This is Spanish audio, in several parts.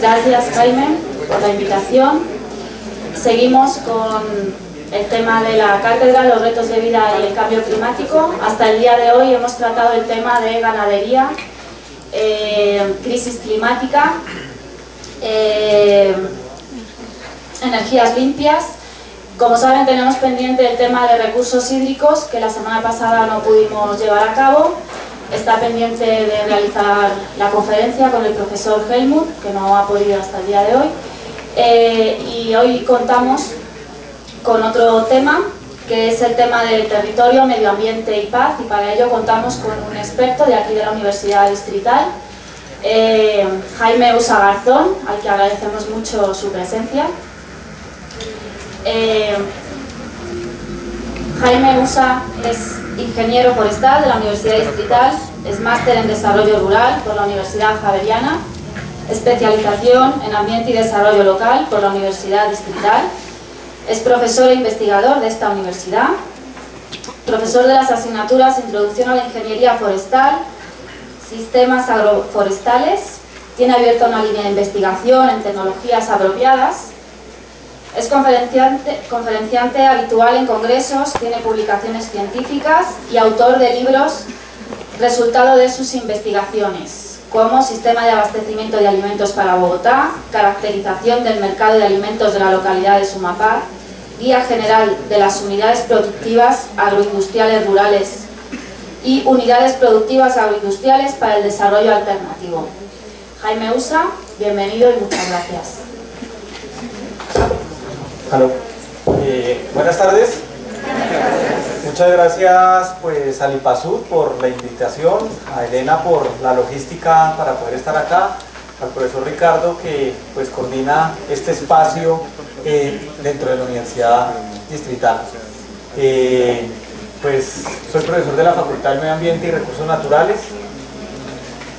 Gracias, Jaime, por la invitación. Seguimos con el tema de la cátedra, los retos de vida y el cambio climático. Hasta el día de hoy hemos tratado el tema de ganadería, crisis climática, energías limpias. Como saben, tenemos pendiente el tema de recursos hídricos, que la semana pasada no pudimos llevar a cabo. Está pendiente de realizar la conferencia con el profesor Helmut, que no ha podido hasta el día de hoy. Y hoy contamos con otro tema, que es el tema del territorio, medio ambiente y paz, y para ello contamos con un experto de aquí de la Universidad Distrital, Jaime Usa Garzón, al que agradecemos mucho su presencia. Jaime Usa es ingeniero forestal de la Universidad Distrital, es máster en desarrollo rural por la Universidad Javeriana, especialización en ambiente y desarrollo local por la Universidad Distrital, es profesor e investigador de esta universidad, profesor de las asignaturas Introducción a la Ingeniería Forestal, Sistemas Agroforestales, tiene abierta una línea de investigación en tecnologías apropiadas. Es conferenciante habitual en congresos, tiene publicaciones científicas y autor de libros resultado de sus investigaciones, como Sistema de abastecimiento de alimentos para Bogotá, Caracterización del mercado de alimentos de la localidad de Sumapar, Guía general de las unidades productivas agroindustriales rurales y unidades productivas agroindustriales para el desarrollo alternativo. Jaime Usa, bienvenido y muchas gracias. Hola. Buenas tardes. Muchas gracias pues, a Lipasud por la invitación, a Elena por la logística para poder estar acá, al profesor Ricardo que pues, coordina este espacio dentro de la Universidad Distrital. Pues soy profesor de la Facultad de Medio Ambiente y Recursos Naturales.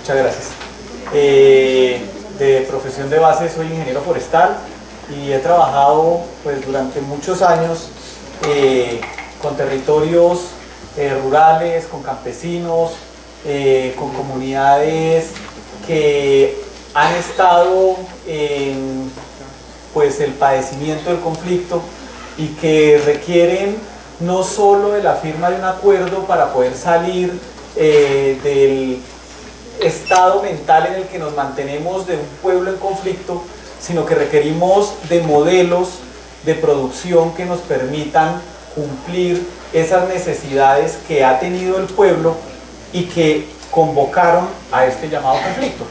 Muchas gracias. De profesión de base soy ingeniero forestal y he trabajado pues, durante muchos años con territorios rurales, con campesinos, con comunidades que han estado en pues, el padecimiento del conflicto y que requieren no solo de la firma de un acuerdo para poder salir del estado mental en el que nos mantenemos de un pueblo en conflicto, sino que requerimos de modelos de producción que nos permitan cumplir esas necesidades que ha tenido el pueblo y que convocaron a este llamado conflicto.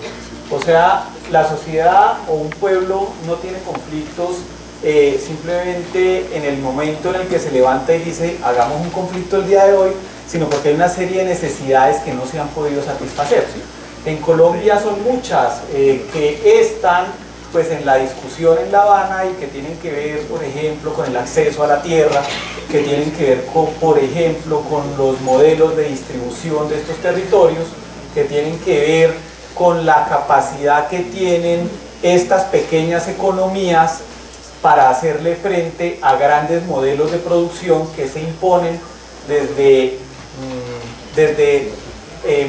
O sea, la sociedad o un pueblo no tiene conflictos simplemente en el momento en el que se levanta y dice hagamos un conflicto el día de hoy, sino porque hay una serie de necesidades que no se han podido satisfacer. En Colombia son muchas que están pues en la discusión en La Habana y que tienen que ver, por ejemplo, con el acceso a la tierra, que tienen que ver, con, por ejemplo, con los modelos de distribución de estos territorios, que tienen que ver con la capacidad que tienen estas pequeñas economías para hacerle frente a grandes modelos de producción que se imponen desde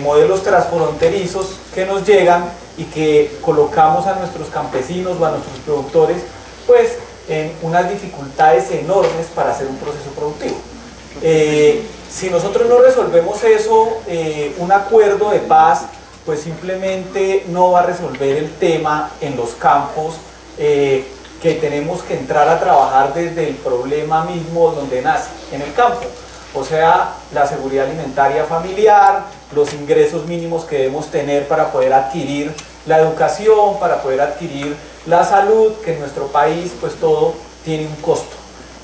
modelos transfronterizos que nos llegan y que colocamos a nuestros campesinos o a nuestros productores pues en unas dificultades enormes para hacer un proceso productivo. Si nosotros no resolvemos eso, un acuerdo de paz pues simplemente no va a resolver el tema en los campos, que tenemos que entrar a trabajar desde el problema mismo donde nace, en el campo. O sea, la seguridad alimentaria familiar, los ingresos mínimos que debemos tener para poder adquirir la educación, para poder adquirir la salud, que en nuestro país pues todo tiene un costo.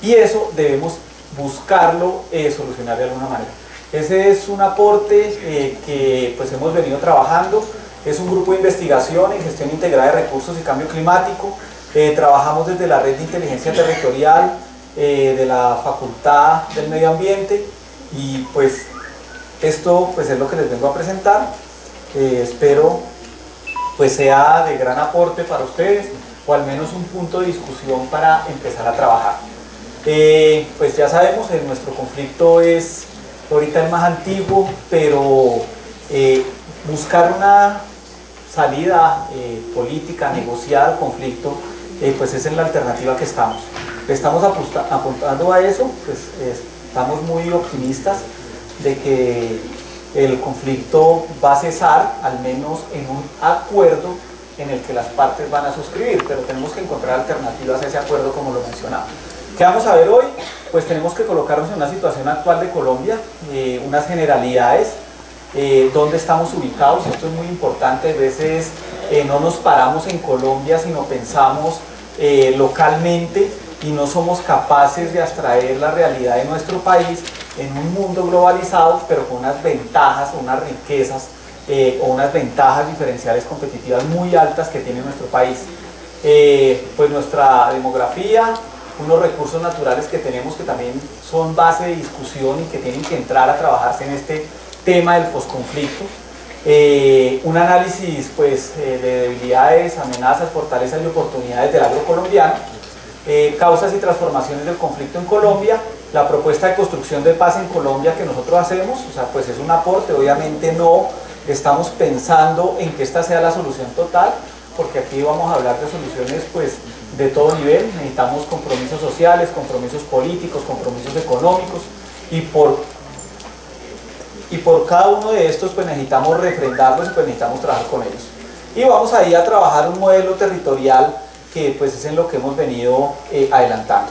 Y eso debemos buscarlo, solucionar de alguna manera. Ese es un aporte que pues hemos venido trabajando. Es un grupo de investigación en gestión integrada de recursos y cambio climático. Trabajamos desde la red de inteligencia territorial de la Facultad del Medio Ambiente y pues esto pues es lo que les vengo a presentar. Espero pues sea de gran aporte para ustedes o al menos un punto de discusión para empezar a trabajar. Pues ya sabemos, nuestro conflicto es ahorita el más antiguo, pero buscar una salida política, negociar el conflicto, pues es en la alternativa que estamos. Estamos apuntando a eso, pues estamos muy optimistas de que el conflicto va a cesar, al menos en un acuerdo en el que las partes van a suscribir, pero tenemos que encontrar alternativas a ese acuerdo, como lo mencionaba. ¿Qué vamos a ver hoy? Pues tenemos que colocarnos en una situación actual de Colombia, unas generalidades, dónde estamos ubicados. Esto es muy importante. A veces no nos paramos en Colombia, sino pensamos localmente y no somos capaces de abstraer la realidad de nuestro país en un mundo globalizado, pero con unas ventajas, unas riquezas o unas ventajas diferenciales competitivas muy altas que tiene nuestro país. Pues nuestra demografía, unos recursos naturales que tenemos que también son base de discusión y que tienen que entrar a trabajarse en este tema del posconflicto. Un análisis pues, de debilidades, amenazas, fortalezas y oportunidades del agro colombiano, causas y transformaciones del conflicto en Colombia, la propuesta de construcción de paz en Colombia que nosotros hacemos, o sea, pues es un aporte. Obviamente no estamos pensando en que esta sea la solución total, porque aquí vamos a hablar de soluciones pues de todo nivel. Necesitamos compromisos sociales, compromisos políticos, compromisos económicos, y por cada uno de estos pues necesitamos refrendarlos y pues necesitamos trabajar con ellos. Y vamos ahí a trabajar un modelo territorial que pues es en lo que hemos venido adelantando.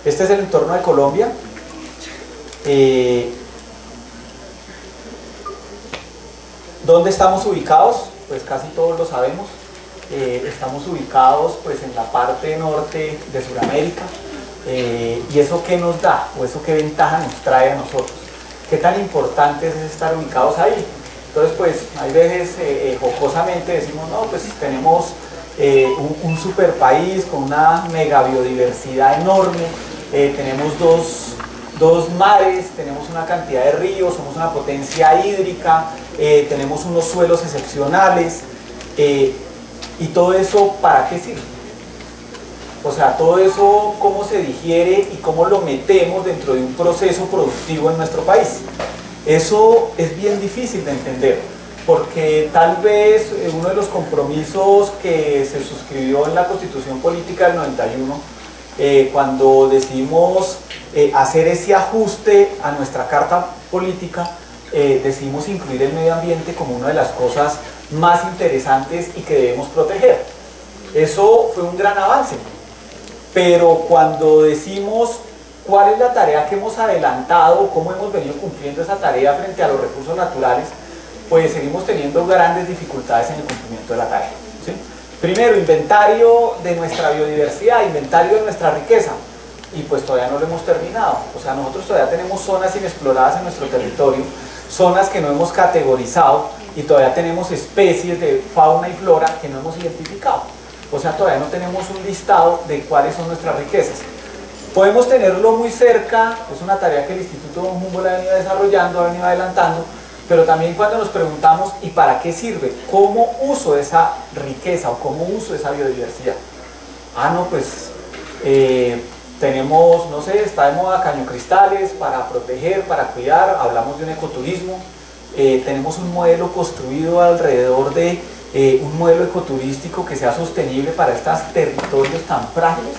Este es el entorno de Colombia. ¿Dónde estamos ubicados? Pues casi todos lo sabemos. Estamos ubicados pues en la parte norte de Sudamérica. ¿Y eso qué nos da? ¿O eso qué ventaja nos trae a nosotros? ¿Qué tan importante es estar ubicados ahí? Entonces pues hay veces jocosamente decimos, no, pues tenemos un super país con una mega biodiversidad enorme, tenemos dos mares, tenemos una cantidad de ríos, somos una potencia hídrica, tenemos unos suelos excepcionales, y todo eso ¿para qué sirve? O sea, todo eso ¿cómo se digiere y cómo lo metemos dentro de un proceso productivo en nuestro país? Eso es bien difícil de entender, porque tal vez uno de los compromisos que se suscribió en la Constitución Política del 91, cuando decidimos hacer ese ajuste a nuestra carta política, decidimos incluir el medio ambiente como una de las cosas más interesantes y que debemos proteger. Eso fue un gran avance, pero cuando decimos cuál es la tarea que hemos adelantado, cómo hemos venido cumpliendo esa tarea frente a los recursos naturales, pues seguimos teniendo grandes dificultades en el cumplimiento de la tarea, ¿sí? Primero, inventario de nuestra biodiversidad, inventario de nuestra riqueza, y pues todavía no lo hemos terminado. O sea, nosotros todavía tenemos zonas inexploradas en nuestro territorio, zonas que no hemos categorizado, y todavía tenemos especies de fauna y flora que no hemos identificado. O sea, todavía no tenemos un listado de cuáles son nuestras riquezas. Podemos tenerlo muy cerca, es una tarea que el Instituto Humboldt ha venido desarrollando, ha venido adelantando, pero también cuando nos preguntamos ¿y para qué sirve? ¿Cómo uso esa riqueza o cómo uso esa biodiversidad? Ah, no, pues tenemos, no sé, está de moda cañocristales para proteger, para cuidar, hablamos de un ecoturismo, tenemos un modelo construido alrededor de un modelo ecoturístico que sea sostenible para estos territorios tan frágiles.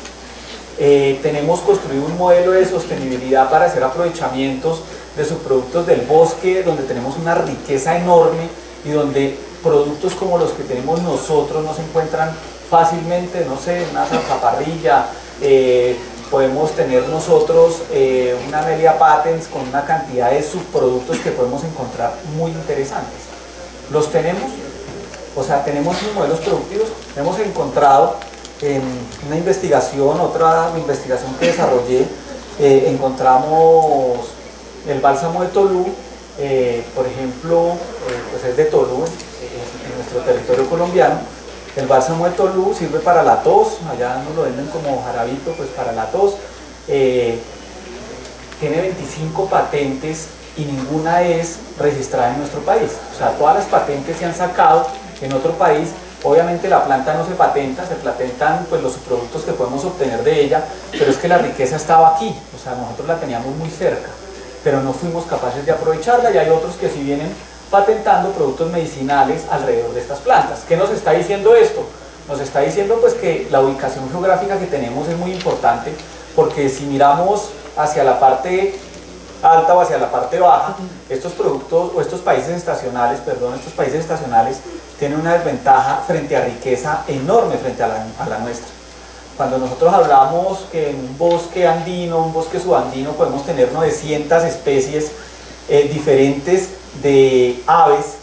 Tenemos construido un modelo de sostenibilidad para hacer aprovechamientos de subproductos del bosque, donde tenemos una riqueza enorme y donde productos como los que tenemos nosotros no se encuentran fácilmente, no sé, una zarzaparrilla, podemos tener nosotros una Amelia patens con una cantidad de subproductos que podemos encontrar muy interesantes. ¿Los tenemos? O sea, tenemos unos modelos productivos. Hemos encontrado en una investigación, otra investigación que desarrollé, encontramos el bálsamo de Tolú, por ejemplo, pues es de Tolú, en nuestro territorio colombiano. El bálsamo de Tolú sirve para la tos, allá nos lo venden como jarabito, pues para la tos. Tiene 25 patentes y ninguna es registrada en nuestro país. O sea, todas las patentes se han sacado en otro país. Obviamente la planta no se patenta, se patentan pues los productos que podemos obtener de ella, pero es que la riqueza estaba aquí, o sea, nosotros la teníamos muy cerca, pero no fuimos capaces de aprovecharla, y hay otros que sí vienen patentando productos medicinales alrededor de estas plantas. ¿Qué nos está diciendo esto? Nos está diciendo pues que la ubicación geográfica que tenemos es muy importante, porque si miramos hacia la parte alta o hacia la parte baja, estos productos o estos países estacionales, tienen una desventaja frente a riqueza enorme frente a la nuestra. Cuando nosotros hablamos que en un bosque andino, un bosque subandino, podemos tener 900 especies diferentes de aves,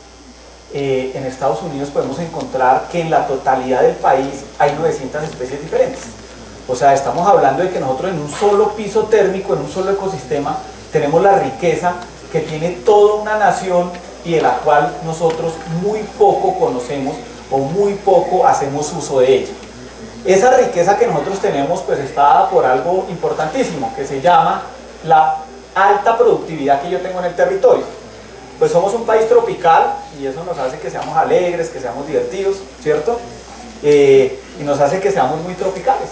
en Estados Unidos podemos encontrar que en la totalidad del país hay 900 especies diferentes. O sea, estamos hablando de que nosotros en un solo piso térmico, en un solo ecosistema, tenemos la riqueza que tiene toda una nación y de la cual nosotros muy poco conocemos o muy poco hacemos uso de ella. Esa riqueza que nosotros tenemos pues está dada por algo importantísimo que se llama la alta productividad que yo tengo en el territorio. Pues somos un país tropical y eso nos hace que seamos alegres, que seamos divertidos, ¿cierto? Y nos hace que seamos muy tropicales.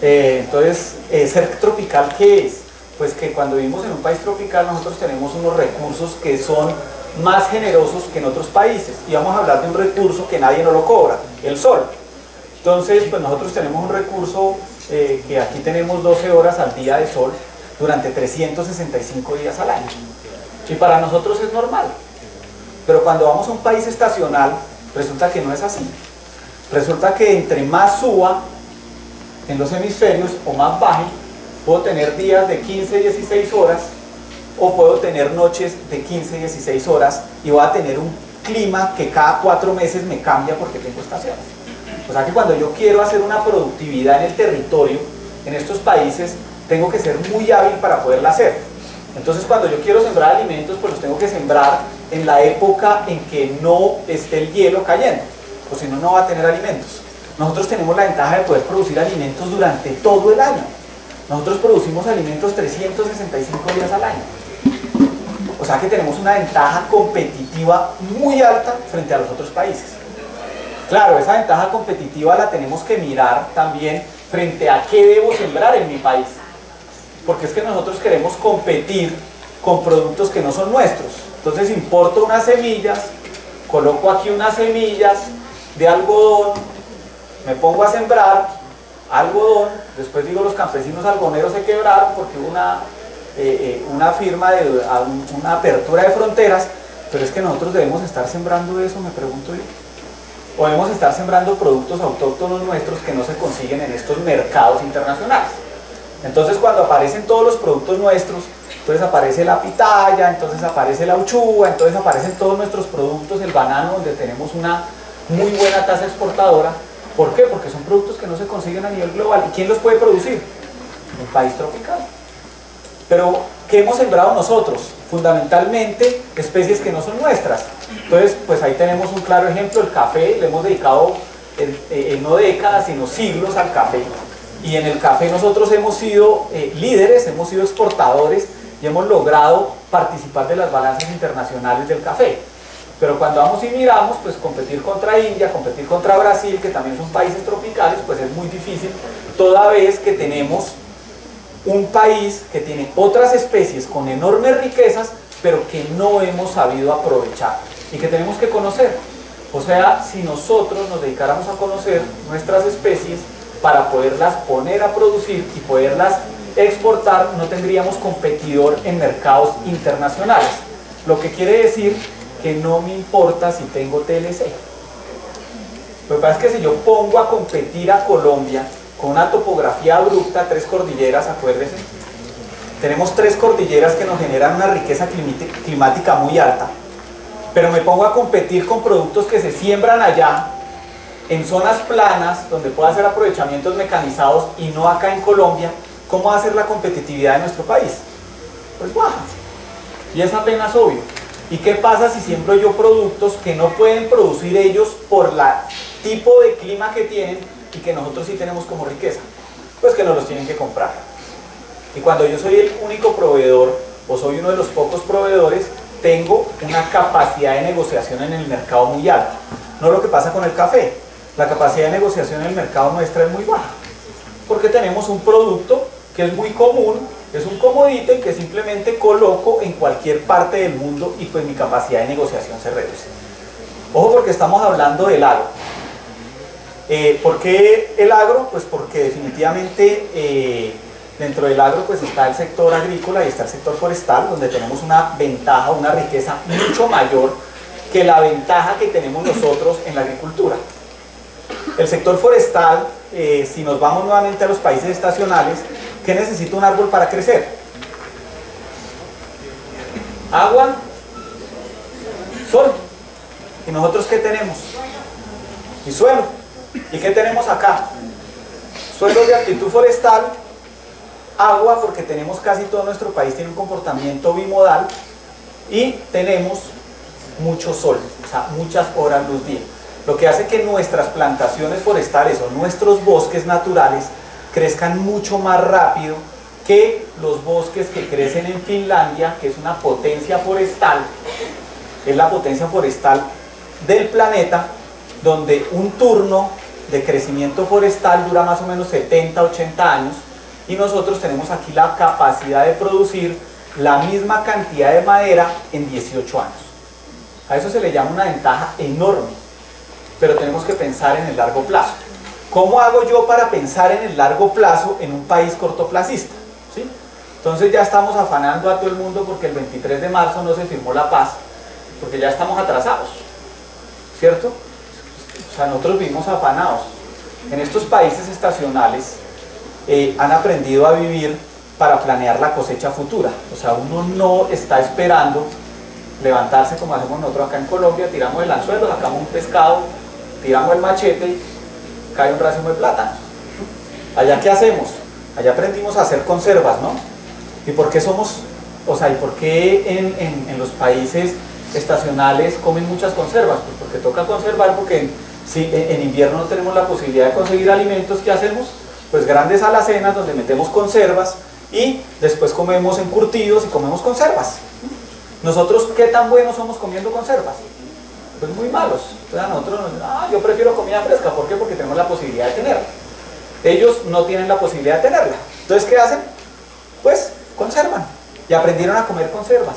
Entonces, ser tropical, ¿qué es? Pues que cuando vivimos en un país tropical nosotros tenemos unos recursos que son más generosos que en otros países. Y vamos a hablar de un recurso que nadie nos lo cobra, el sol. Entonces, pues nosotros tenemos un recurso que aquí tenemos 12 horas al día de sol durante 365 días al año. Y para nosotros es normal. Pero cuando vamos a un país estacional, resulta que no es así. Resulta que entre más suba en los hemisferios o más baje, puedo tener días de 15, 16 horas o puedo tener noches de 15, 16 horas y voy a tener un clima que cada 4 meses me cambia porque tengo estaciones. O sea que cuando yo quiero hacer una productividad en el territorio, en estos países, tengo que ser muy hábil para poderla hacer. Entonces cuando yo quiero sembrar alimentos, pues los tengo que sembrar en la época en que no esté el hielo cayendo, o si no, no va a tener alimentos. Nosotros tenemos la ventaja de poder producir alimentos durante todo el año. Nosotros producimos alimentos 365 días al año. O sea que tenemos una ventaja competitiva muy alta frente a los otros países. Claro, esa ventaja competitiva la tenemos que mirar también frente a qué debo sembrar en mi país. Porque es que nosotros queremos competir con productos que no son nuestros. Entonces importo unas semillas, coloco aquí unas semillas de algodón, me pongo a sembrar algodón, después digo los campesinos algodoneros se quebraron porque hubo una firma de una apertura de fronteras, pero es que nosotros debemos estar sembrando eso, me pregunto yo. O debemos estar sembrando productos autóctonos nuestros que no se consiguen en estos mercados internacionales. Entonces cuando aparecen todos los productos nuestros, entonces aparece la pitaya, entonces aparece la uchuva, entonces aparecen todos nuestros productos, el banano, donde tenemos una muy buena tasa exportadora. ¿Por qué? Porque son productos que no se consiguen a nivel global. ¿Y quién los puede producir? Un país tropical. Pero, ¿qué hemos sembrado nosotros? Fundamentalmente, especies que no son nuestras. Entonces, pues ahí tenemos un claro ejemplo, el café. Le hemos dedicado no décadas, sino siglos al café. Y en el café nosotros hemos sido líderes, hemos sido exportadores y hemos logrado participar de las balanzas internacionales del café. Pero cuando vamos y miramos, pues competir contra India, competir contra Brasil, que también son países tropicales, pues es muy difícil, toda vez que tenemos un país que tiene otras especies con enormes riquezas, pero que no hemos sabido aprovechar y que tenemos que conocer. O sea, si nosotros nos dedicáramos a conocer nuestras especies para poderlas poner a producir y poderlas exportar, no tendríamos competidor en mercados internacionales. Lo que quiere decir que no me importa si tengo TLC. Lo que pasa es que si yo pongo a competir a Colombia con una topografía abrupta, 3 cordilleras, acuérdense, tenemos 3 cordilleras que nos generan una riqueza climática muy alta, pero me pongo a competir con productos que se siembran allá, en zonas planas, donde puedo hacer aprovechamientos mecanizados y no acá en Colombia, ¿cómo va a ser la competitividad de nuestro país? Pues baja. Y es apenas obvio. ¿Y qué pasa si siembro yo productos que no pueden producir ellos por el tipo de clima que tienen y que nosotros sí tenemos como riqueza? Pues que nos los tienen que comprar. Y cuando yo soy el único proveedor o soy uno de los pocos proveedores, tengo una capacidad de negociación en el mercado muy alta. No lo que pasa con el café. La capacidad de negociación en el mercado nuestra es muy baja. Porque tenemos un producto que es muy común Es un commodity que simplemente coloco en cualquier parte del mundo y pues mi capacidad de negociación se reduce. Ojo, porque estamos hablando del agro. ¿Por qué el agro? Pues porque definitivamente dentro del agro pues está el sector agrícola y está el sector forestal, donde tenemos una ventaja, una riqueza mucho mayor que la ventaja que tenemos nosotros en la agricultura. El sector forestal, si nos vamos nuevamente a los países estacionales, ¿qué necesita un árbol para crecer? Agua, sol. ¿Y nosotros qué tenemos? Y suelo. ¿Y qué tenemos acá? Suelo de altitud forestal, agua, porque tenemos casi todo nuestro país tiene un comportamiento bimodal, y tenemos mucho sol, o sea, muchas horas luz día. Lo que hace que nuestras plantaciones forestales o nuestros bosques naturales crezcan mucho más rápido que los bosques que crecen en Finlandia, que es una potencia forestal, es la potencia forestal del planeta, donde un turno de crecimiento forestal dura más o menos 70, 80 años, y nosotros tenemos aquí la capacidad de producir la misma cantidad de madera en 18 años. A eso se le llama una ventaja enorme, pero tenemos que pensar en el largo plazo. ¿Cómo hago yo para pensar en el largo plazo en un país cortoplacista? ¿Sí? Entonces ya estamos afanando a todo el mundo porque el 23 de marzo no se firmó la paz, porque ya estamos atrasados, ¿cierto? O sea, nosotros vivimos afanados. En estos países estacionales han aprendido a vivir para planear la cosecha futura. O sea, uno no está esperando levantarse como hacemos nosotros acá en Colombia, tiramos el anzuelo, sacamos un pescado, tiramos el machete y cae un racimo de plátanos. Allá, ¿qué hacemos? Allá aprendimos a hacer conservas, ¿no? ¿Y por qué somos, o sea, y por qué en los países estacionales comen muchas conservas? Pues porque toca conservar, porque si en invierno no tenemos la posibilidad de conseguir alimentos, ¿qué hacemos? Pues grandes alacenas donde metemos conservas y después comemos encurtidos y comemos conservas. Nosotros, ¿qué tan buenos somos comiendo conservas? Pues muy malos. Entonces a nosotros yo prefiero comida fresca. ¿Por qué? Porque tenemos la posibilidad de tenerla. Ellos no tienen la posibilidad de tenerla. Entonces, ¿qué hacen? Pues conservan. Y aprendieron a comer conservas.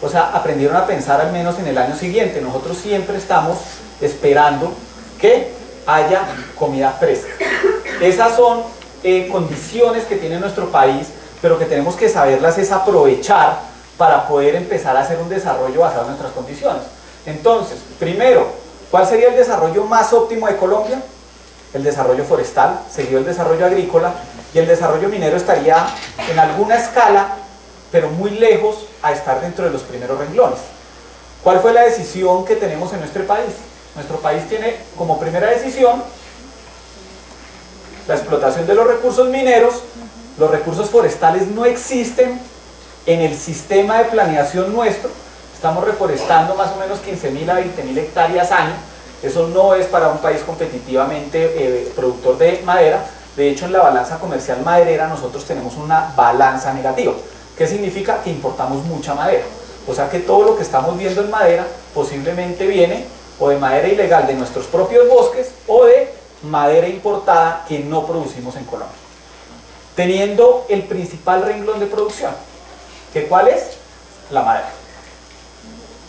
O sea, aprendieron a pensar al menos en el año siguiente. Nosotros siempre estamos esperando que haya comida fresca. Esas son condiciones que tiene nuestro país, pero que tenemos que saberlas es aprovechar para poder empezar a hacer un desarrollo basado en nuestras condiciones. Entonces, primero, ¿cuál sería el desarrollo más óptimo de Colombia? El desarrollo forestal, seguido el desarrollo agrícola, y el desarrollo minero estaría en alguna escala, pero muy lejos a estar dentro de los primeros renglones. ¿Cuál fue la decisión que tenemos en nuestro país? Nuestro país tiene como primera decisión la explotación de los recursos mineros. Los recursos forestales no existen en el sistema de planeación nuestro. Estamos reforestando más o menos 15.000 a 20.000 hectáreas año. Eso no es para un país competitivamente productor de madera. De hecho, en la balanza comercial maderera nosotros tenemos una balanza negativa. ¿Qué significa? Que importamos mucha madera. O sea que todo lo que estamos viendo en madera posiblemente viene o de madera ilegal de nuestros propios bosques o de madera importada que no producimos en Colombia. Teniendo el principal renglón de producción, ¿que cuál es? La madera.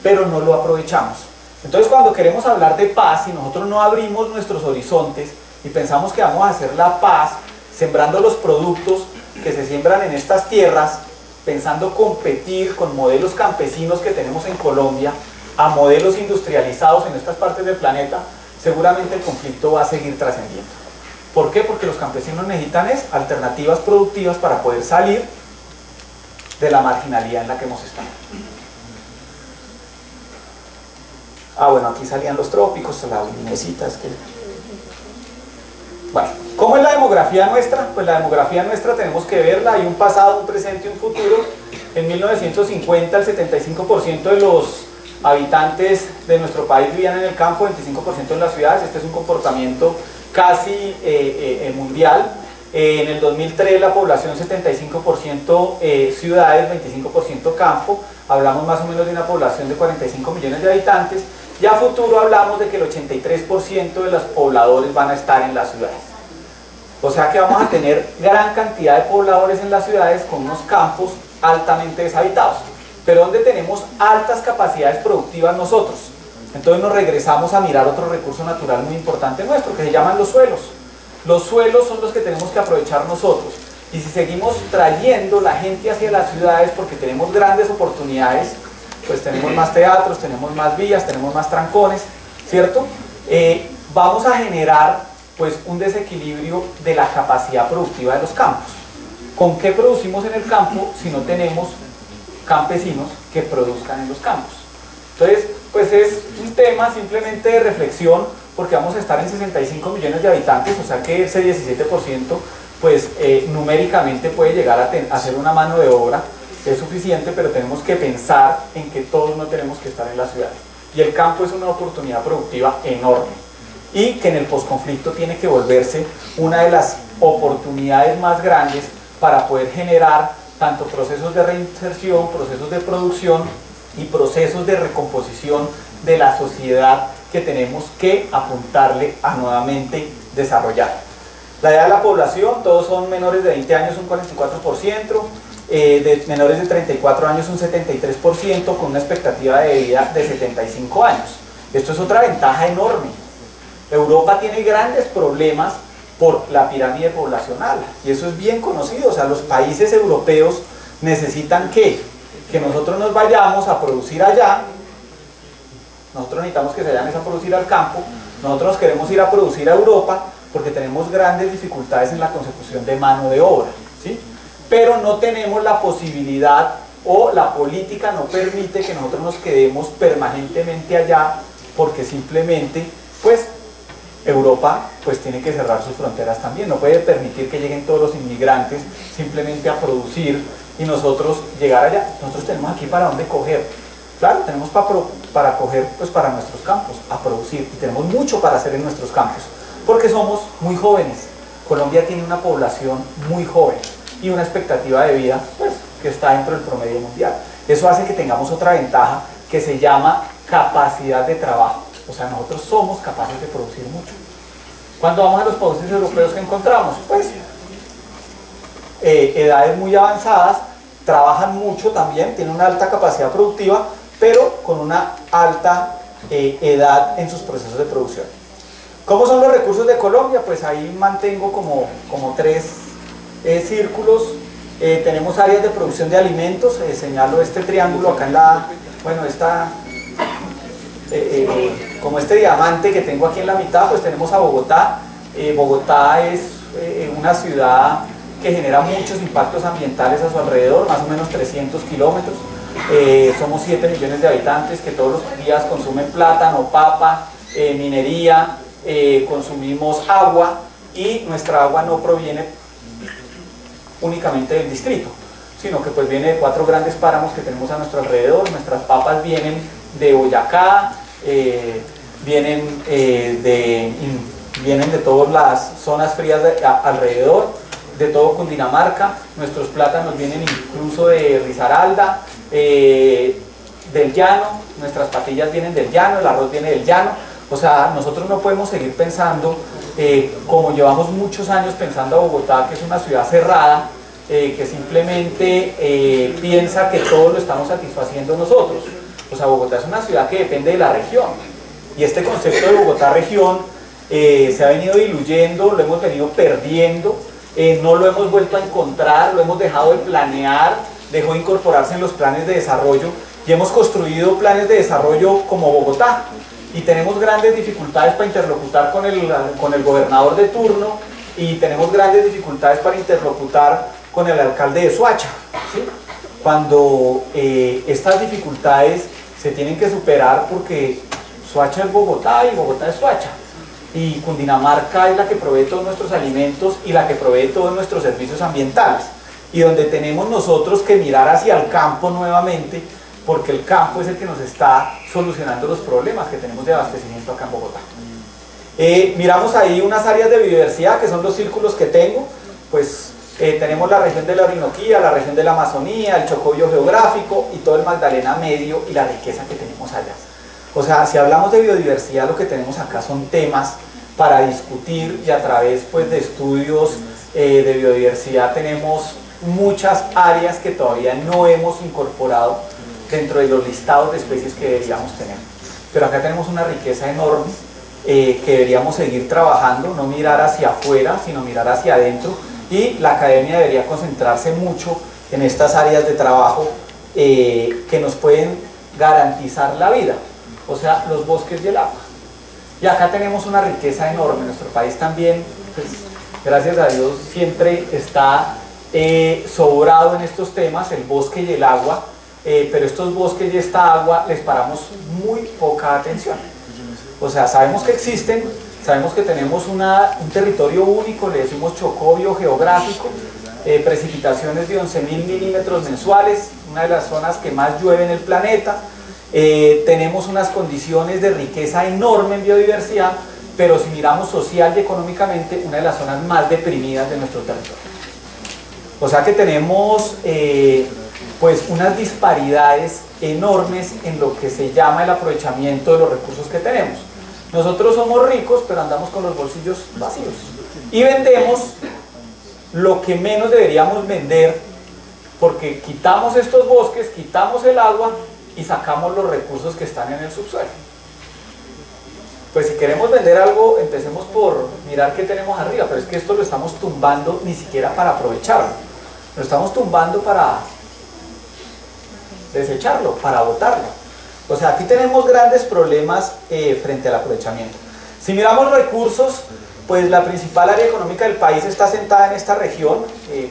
Pero no lo aprovechamos. Entonces, cuando queremos hablar de paz y nosotros no abrimos nuestros horizontes y pensamos que vamos a hacer la paz sembrando los productos que se siembran en estas tierras, pensando competir con modelos campesinos que tenemos en Colombia a modelos industrializados en estas partes del planeta, seguramente el conflicto va a seguir trascendiendo. ¿Por qué? Porque los campesinos necesitan alternativas productivas para poder salir de la marginalidad en la que hemos estado. Bueno, aquí salían los trópicos, la linecita, es que... Bueno, ¿cómo es la demografía nuestra? Pues la demografía nuestra tenemos que verla, hay un pasado, un presente y un futuro. En 1950 el 75% de los habitantes de nuestro país vivían en el campo, 25% en las ciudades. Este es un comportamiento casi mundial. En el 2003 la población 75% ciudades, 25% campo. Hablamos más o menos de una población de 45 millones de habitantes. Y a futuro hablamos de que el 83% de los pobladores van a estar en las ciudades. O sea que vamos a tener gran cantidad de pobladores en las ciudades con unos campos altamente deshabitados. Pero donde tenemos altas capacidades productivas nosotros. Entonces nos regresamos a mirar otro recurso natural muy importante nuestro, que se llaman los suelos. Los suelos son los que tenemos que aprovechar nosotros. Y si seguimos trayendo la gente hacia las ciudades porque tenemos grandes oportunidades, pues tenemos más teatros, tenemos más vías, tenemos más trancones, ¿cierto? Vamos a generar pues un desequilibrio de la capacidad productiva de los campos. ¿Con qué producimos en el campo si no tenemos campesinos que produzcan en los campos? Entonces, pues es un tema simplemente de reflexión, porque vamos a estar en 65 millones de habitantes, o sea que ese 17% pues numéricamente puede llegar a ser una mano de obra, es suficiente, pero tenemos que pensar en que todos no tenemos que estar en las ciudades. Y el campo es una oportunidad productiva enorme, y que en el posconflicto tiene que volverse una de las oportunidades más grandes para poder generar tanto procesos de reinserción, procesos de producción y procesos de recomposición de la sociedad que tenemos que apuntarle a nuevamente desarrollar. La edad de la población, todos son menores de 20 años, un 44%, de menores de 34 años un 73%, con una expectativa de vida de 75 años. Esto es otra ventaja enorme. Europa tiene grandes problemas por la pirámide poblacional, y eso es bien conocido. O sea, los países europeos necesitan que nosotros nos vayamos a producir allá. Nosotros necesitamos que se vayan a producir al campo, nosotros nos queremos ir a producir a Europa porque tenemos grandes dificultades en la consecución de mano de obra, ¿sí? Pero no tenemos la posibilidad, o la política no permite que nosotros nos quedemos permanentemente allá, porque simplemente pues Europa pues tiene que cerrar sus fronteras también, no puede permitir que lleguen todos los inmigrantes simplemente a producir y nosotros llegar allá. Nosotros tenemos aquí para dónde coger, claro, tenemos para coger pues para nuestros campos, a producir, y tenemos mucho para hacer en nuestros campos, porque somos muy jóvenes. Colombia tiene una población muy joven y una expectativa de vida pues que está dentro del promedio mundial. Eso hace que tengamos otra ventaja que se llama capacidad de trabajo. O sea, nosotros somos capaces de producir mucho. Cuando vamos a los países europeos, que encontramos? Pues edades muy avanzadas, trabajan mucho también, tienen una alta capacidad productiva, pero con una alta edad en sus procesos de producción. ¿Cómo son los recursos de Colombia? Pues ahí mantengo como tres círculos. Tenemos áreas de producción de alimentos, señalo este triángulo acá en la, bueno, como este diamante que tengo aquí en la mitad, pues tenemos a Bogotá. Bogotá es una ciudad que genera muchos impactos ambientales a su alrededor, más o menos 300 kilómetros. Somos 7 millones de habitantes que todos los días consumen plátano, papa, minería, consumimos agua, y nuestra agua no proviene únicamente del distrito, sino que pues viene de 4 grandes páramos que tenemos a nuestro alrededor. Nuestras papas vienen de Boyacá, vienen de todas las zonas frías alrededor, de todo Cundinamarca. Nuestros plátanos vienen incluso de Risaralda, del llano. Nuestras patillas vienen del llano, el arroz viene del llano. O sea, nosotros no podemos seguir pensando, como llevamos muchos años pensando a Bogotá, que es una ciudad cerrada, que simplemente piensa que todo lo estamos satisfaciendo nosotros. O sea, Bogotá es una ciudad que depende de la región, y este concepto de Bogotá-región se ha venido diluyendo, lo hemos venido perdiendo, no lo hemos vuelto a encontrar, lo hemos dejado de planear, dejó de incorporarse en los planes de desarrollo, y hemos construido planes de desarrollo como Bogotá, y tenemos grandes dificultades para interlocutar con el gobernador de turno, y tenemos grandes dificultades para interlocutar con el alcalde de Soacha, ¿sí? Cuando estas dificultades se tienen que superar, porque Soacha es Bogotá y Bogotá es Soacha, y Cundinamarca es la que provee todos nuestros alimentos y la que provee todos nuestros servicios ambientales, y donde tenemos nosotros que mirar hacia el campo nuevamente, porque el campo es el que nos está solucionando los problemas que tenemos de abastecimiento acá en Bogotá. Miramos ahí unas áreas de biodiversidad, que son los círculos que tengo. Pues tenemos la región de la Orinoquía, la región de la Amazonía, el Chocó biogeográfico y todo el Magdalena Medio, y la riqueza que tenemos allá. O sea, si hablamos de biodiversidad, lo que tenemos acá son temas para discutir, y a través pues de estudios de biodiversidad tenemos muchas áreas que todavía no hemos incorporado dentro de los listados de especies que deberíamos tener. Pero acá tenemos una riqueza enorme que deberíamos seguir trabajando, no mirar hacia afuera, sino mirar hacia adentro, y la academia debería concentrarse mucho en estas áreas de trabajo que nos pueden garantizar la vida, o sea, los bosques y el agua. Y acá tenemos una riqueza enorme. Nuestro país también, pues, gracias a Dios, siempre está sobrado en estos temas, el bosque y el agua, pero estos bosques y esta agua les paramos muy poca atención. O sea, sabemos que existen, sabemos que tenemos un territorio único, le decimos Chocó biogeográfico, precipitaciones de 11.000 milímetros mensuales, una de las zonas que más llueve en el planeta. Tenemos unas condiciones de riqueza enorme en biodiversidad, pero si miramos social y económicamente, una de las zonas más deprimidas de nuestro territorio. O sea que tenemos pues unas disparidades enormes en lo que se llama el aprovechamiento de los recursos que tenemos. Nosotros somos ricos, pero andamos con los bolsillos vacíos y vendemos lo que menos deberíamos vender, porque quitamos estos bosques, quitamos el agua y sacamos los recursos que están en el subsuelo. Pues si queremos vender algo, empecemos por mirar qué tenemos arriba, pero es que esto lo estamos tumbando ni siquiera para aprovecharlo, lo estamos tumbando para desecharlo, para botarlo. O sea, aquí tenemos grandes problemas frente al aprovechamiento. Si miramos recursos, pues la principal área económica del país está sentada en esta región,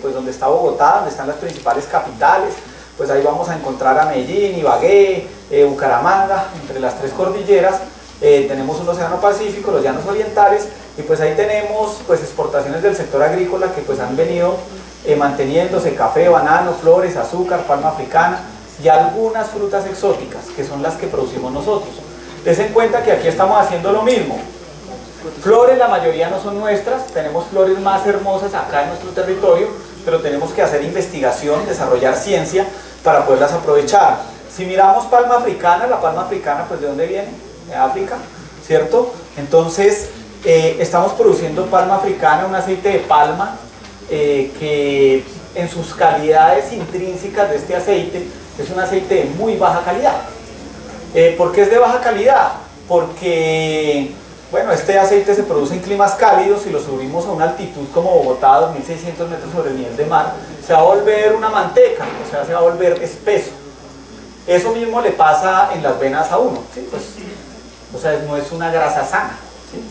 pues donde está Bogotá, donde están las principales capitales. Pues ahí vamos a encontrar a Medellín, Ibagué, Bucaramanga, entre las tres cordilleras. Tenemos un océano Pacífico, los llanos orientales, y pues ahí tenemos pues exportaciones del sector agrícola que pues han venido manteniéndose: café, banano, flores, azúcar, palma africana y algunas frutas exóticas, que son las que producimos nosotros. Des en cuenta que aquí estamos haciendo lo mismo. Flores, la mayoría no son nuestras, tenemos flores más hermosas acá en nuestro territorio, pero tenemos que hacer investigación, desarrollar ciencia para poderlas aprovechar. Si miramos palma africana, la palma africana, pues ¿de dónde viene? De África, ¿cierto? Entonces, estamos produciendo palma africana, un aceite de palma que en sus calidades intrínsecas de este aceite es un aceite de muy baja calidad. ¿Por qué es de baja calidad? Porque, bueno, este aceite se produce en climas cálidos y lo subimos a una altitud como Bogotá, 2.600 metros sobre el nivel de mar, se va a volver una manteca, o sea, se va a volver espeso. Eso mismo le pasa en las venas a uno, ¿sí? Pues, o sea, no es una grasa sana, ¿sí?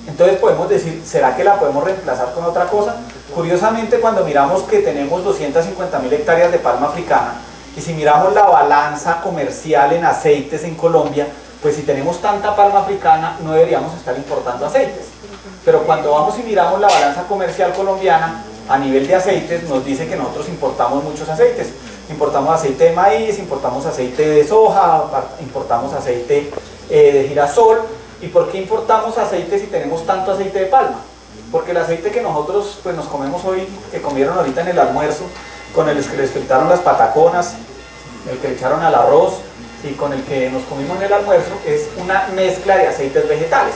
Entonces podemos decir, ¿será que la podemos reemplazar con otra cosa? Curiosamente, cuando miramos que tenemos 250.000 hectáreas de palma africana, y si miramos la balanza comercial en aceites en Colombia, pues si tenemos tanta palma africana no deberíamos estar importando aceites. Pero cuando vamos y miramos la balanza comercial colombiana a nivel de aceites, nos dice que nosotros importamos muchos aceites. Importamos aceite de maíz, importamos aceite de soja, importamos aceite de girasol. ¿Y por qué importamos aceite si tenemos tanto aceite de palma? Porque el aceite que nosotros pues nos comemos hoy, que comieron ahorita en el almuerzo, con el que les fritaron las pataconas, el que le echaron al arroz y con el que nos comimos en el almuerzo, es una mezcla de aceites vegetales.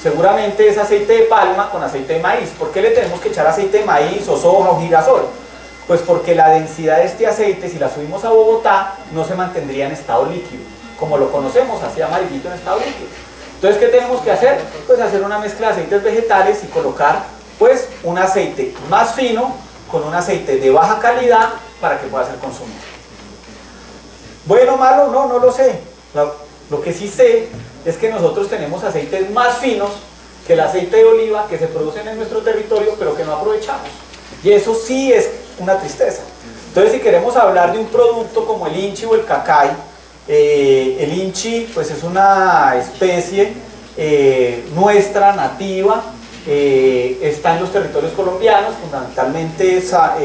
Seguramente es aceite de palma con aceite de maíz. ¿Por qué le tenemos que echar aceite de maíz o soja o girasol? Pues porque la densidad de este aceite, si la subimos a Bogotá, no se mantendría en estado líquido, como lo conocemos, así amarillito en estado líquido. Entonces, ¿qué tenemos que hacer? Pues hacer una mezcla de aceites vegetales y colocar pues un aceite más fino con un aceite de baja calidad para que pueda ser consumido. ¿Bueno o malo? No, no lo sé. Lo que sí sé es que nosotros tenemos aceites más finos que el aceite de oliva que se producen en nuestro territorio, pero que no aprovechamos. Y eso sí es una tristeza. Entonces, si queremos hablar de un producto como el inchi o el cacay, el inchi pues es una especie nuestra, nativa, está en los territorios colombianos, fundamentalmente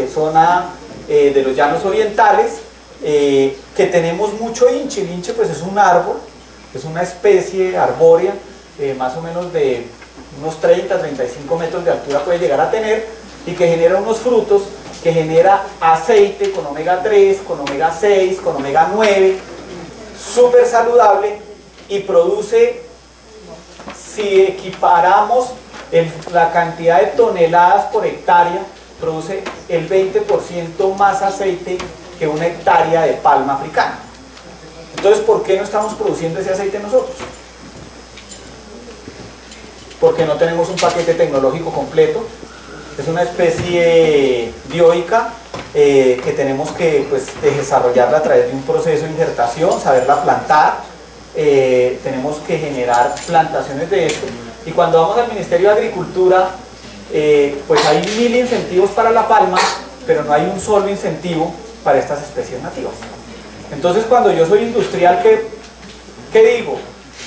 zona de los llanos orientales, que tenemos mucho inchi. El inchi pues es un árbol, es una especie arbórea, más o menos de unos 30-35 metros de altura puede llegar a tener, y que genera unos frutos, que genera aceite con omega 3, con omega 6, con omega 9, súper saludable, y produce si equiparamos la cantidad de toneladas por hectárea, produce el 20% más aceite que una hectárea de palma africana. Entonces, ¿por qué no estamos produciendo ese aceite nosotros? Porque no tenemos un paquete tecnológico completo. Es una especie dioica que tenemos que desarrollarla a través de un proceso de injertación, saberla plantar. Tenemos que generar plantaciones de esto. Y cuando vamos al Ministerio de Agricultura, pues hay 1000 incentivos para la palma, pero no hay un solo incentivo para estas especies nativas. Entonces, cuando yo soy industrial, ¿qué digo?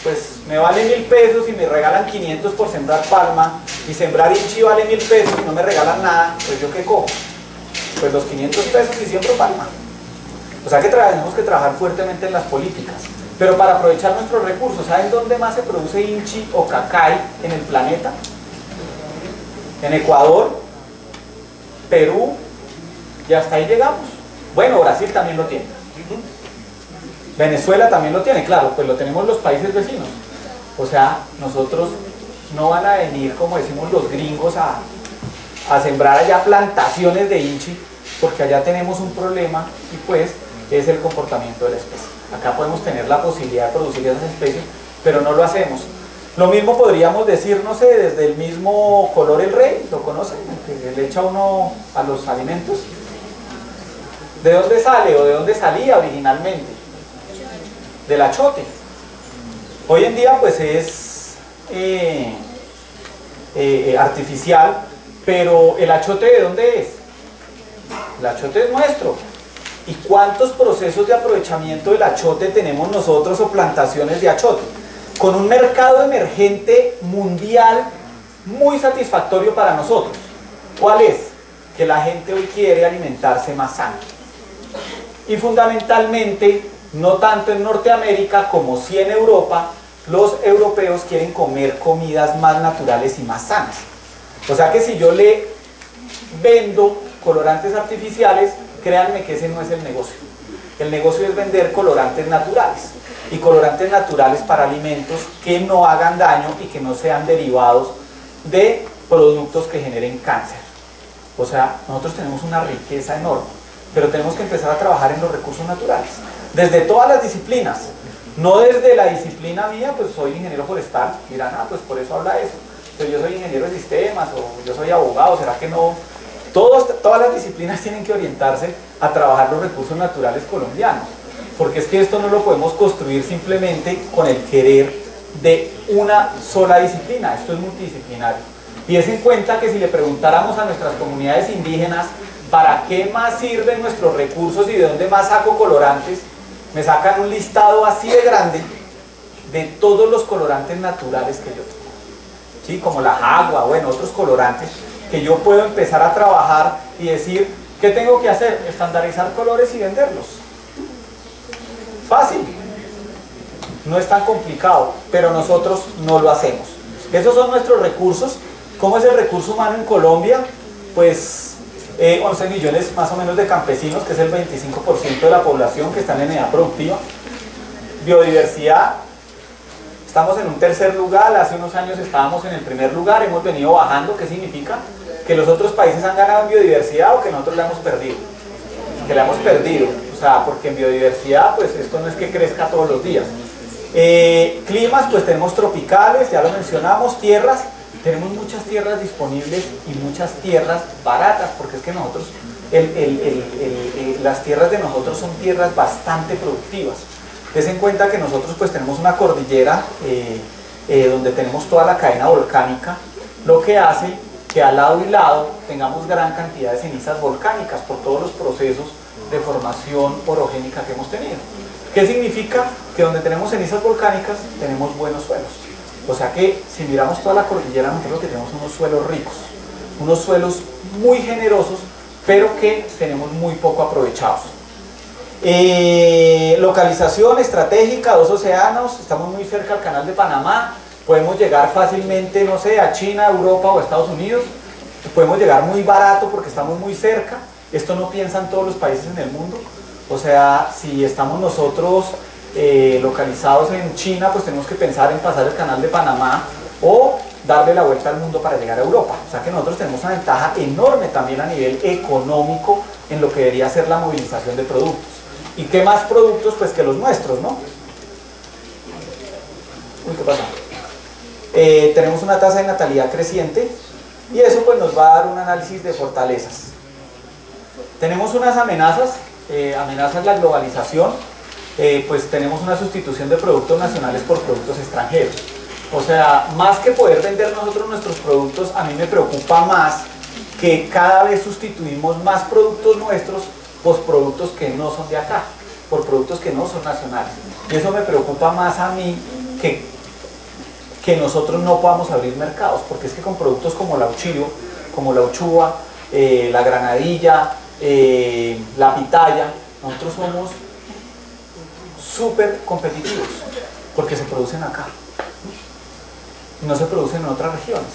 Pues me vale 1000 pesos y me regalan 500 por sembrar palma, y sembrar inchi vale 1000 pesos y no me regalan nada, pues ¿yo qué cojo? Pues los 500 pesos y siembro palma. O sea que tenemos que trabajar fuertemente en las políticas. Pero para aprovechar nuestros recursos, ¿saben dónde más se produce inchi o cacay en el planeta? En Ecuador, Perú, y hasta ahí llegamos. Bueno, Brasil también lo tiene. Venezuela también lo tiene, claro, pues lo tenemos los países vecinos. O sea, nosotros no van a venir, como decimos los gringos, a sembrar allá plantaciones de inchi, porque allá tenemos un problema y pues es el comportamiento de la especie. Acá podemos tener la posibilidad de producir esas especies, pero no lo hacemos. Lo mismo podríamos decir, no sé, desde el mismo color el rey, ¿lo conocen? Que le echa uno a los alimentos. ¿De dónde sale o de dónde salía originalmente? Del achote. Hoy en día pues es artificial, pero ¿el achote de dónde es? El achote es nuestro. ¿Y cuántos procesos de aprovechamiento del achote tenemos nosotros o plantaciones de achote? Con un mercado emergente mundial muy satisfactorio para nosotros. ¿Cuál es? Que la gente hoy quiere alimentarse más sano. Y fundamentalmente, no tanto en Norteamérica como sí en Europa, los europeos quieren comer comidas más naturales y más sanas. O sea que si yo le vendo colorantes artificiales, créanme que ese no es el negocio. El negocio es vender colorantes naturales. Y colorantes naturales para alimentos que no hagan daño y que no sean derivados de productos que generen cáncer. O sea, nosotros tenemos una riqueza enorme, pero tenemos que empezar a trabajar en los recursos naturales. Desde todas las disciplinas, no desde la disciplina mía, pues soy ingeniero forestal, dirán, pues por eso habla eso, pero yo soy ingeniero de sistemas o yo soy abogado, ¿será que no? Todas las disciplinas tienen que orientarse a trabajar los recursos naturales colombianos, porque es que esto no lo podemos construir simplemente con el querer de una sola disciplina, esto es multidisciplinario. Y es en cuenta que si le preguntáramos a nuestras comunidades indígenas para qué más sirven nuestros recursos y de dónde más saco colorantes, me sacan un listado así de grande de todos los colorantes naturales que yo tengo, ¿sí? Como la jagua, bueno, otros colorantes que yo puedo empezar a trabajar y decir, ¿qué tengo que hacer? Estandarizar colores y venderlos. Fácil, no es tan complicado, pero nosotros no lo hacemos. Esos son nuestros recursos. ¿Cómo es el recurso humano en Colombia? Pues 11 millones más o menos de campesinos, que es el 25% de la población que están en edad productiva. Biodiversidad, estamos en un tercer lugar, hace unos años estábamos en el primer lugar, hemos venido bajando. ¿Qué significa? Que los otros países han ganado en biodiversidad o que nosotros la hemos perdido. Que la hemos perdido, o sea, porque en biodiversidad pues esto no es que crezca todos los días. Climas, pues tenemos tropicales, ya lo mencionamos. Tierras, tenemos muchas tierras disponibles y muchas tierras baratas, porque es que nosotros, las tierras de nosotros son tierras bastante productivas. Ten en cuenta que nosotros pues tenemos una cordillera donde tenemos toda la cadena volcánica, lo que hace que al lado y lado tengamos gran cantidad de cenizas volcánicas por todos los procesos de formación orogénica que hemos tenido. ¿Qué significa? Que donde tenemos cenizas volcánicas tenemos buenos suelos. O sea que si miramos toda la cordillera, nosotros lo que tenemos son unos suelos ricos, unos suelos muy generosos, pero que tenemos muy poco aprovechados. Localización estratégica, 2 océanos, estamos muy cerca al canal de Panamá, podemos llegar fácilmente, no sé, a China, Europa o Estados Unidos, podemos llegar muy barato porque estamos muy cerca. Esto no piensan todos los países en el mundo. O sea, si estamos nosotros localizados en China, pues tenemos que pensar en pasar el canal de Panamá o darle la vuelta al mundo para llegar a Europa. O sea que nosotros tenemos una ventaja enorme también a nivel económico en lo que debería ser la movilización de productos. ¿Y qué más productos pues que los nuestros, no? Uy, ¿qué pasa? Tenemos una tasa de natalidad creciente y eso pues nos va a dar un análisis de fortalezas. Tenemos unas amenazas, amenazas la globalización, pues tenemos una sustitución de productos nacionales por productos extranjeros. O sea, más que poder vender nosotros nuestros productos, a mí me preocupa más que cada vez sustituimos más productos nuestros por productos que no son de acá, por productos que no son nacionales. Y eso me preocupa más a mí que nosotros no podamos abrir mercados, porque es que con productos como la uchillo, como la uchúa, la granadilla, la pitaya, nosotros somos súper competitivos, porque se producen acá, no se producen en otras regiones.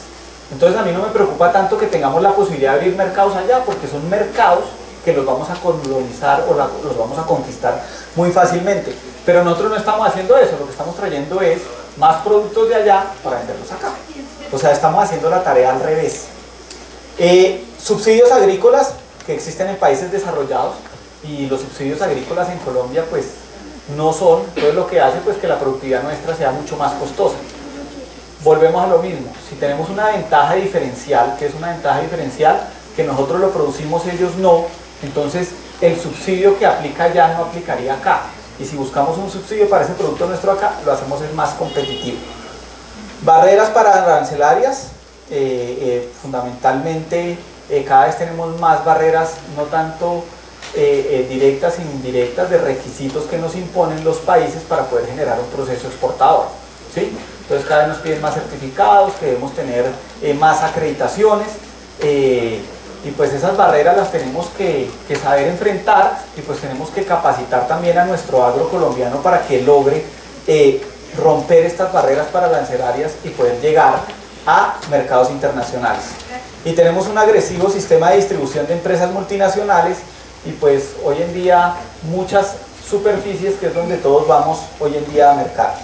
Entonces a mí no me preocupa tanto que tengamos la posibilidad de abrir mercados allá, porque son mercados que los vamos a colonizar o los vamos a conquistar muy fácilmente. Pero nosotros no estamos haciendo eso, lo que estamos trayendo es más productos de allá para venderlos acá. O sea, estamos haciendo la tarea al revés. Subsidios agrícolas que existen en países desarrollados, y los subsidios agrícolas en Colombia pues no son, entonces lo que hace pues que la productividad nuestra sea mucho más costosa. Volvemos a lo mismo, si tenemos una ventaja diferencial, que es una ventaja diferencial, que nosotros lo producimos, ellos no, entonces el subsidio que aplica allá no aplicaría acá. Y si buscamos un subsidio para ese producto nuestro acá, lo hacemos es más competitivo. Barreras para arancelarias, fundamentalmente cada vez tenemos más barreras, no tanto directas sino indirectas, de requisitos que nos imponen los países para poder generar un proceso exportador, ¿sí? Entonces cada vez nos piden más certificados, que debemos tener más acreditaciones, y pues esas barreras las tenemos que saber enfrentar, y pues tenemos que capacitar también a nuestro agro colombiano para que logre romper estas barreras para arancelarias y poder llegar a mercados internacionales. Y tenemos un agresivo sistema de distribución de empresas multinacionales, y pues hoy en día muchas superficies, que es donde todos vamos hoy en día a mercar.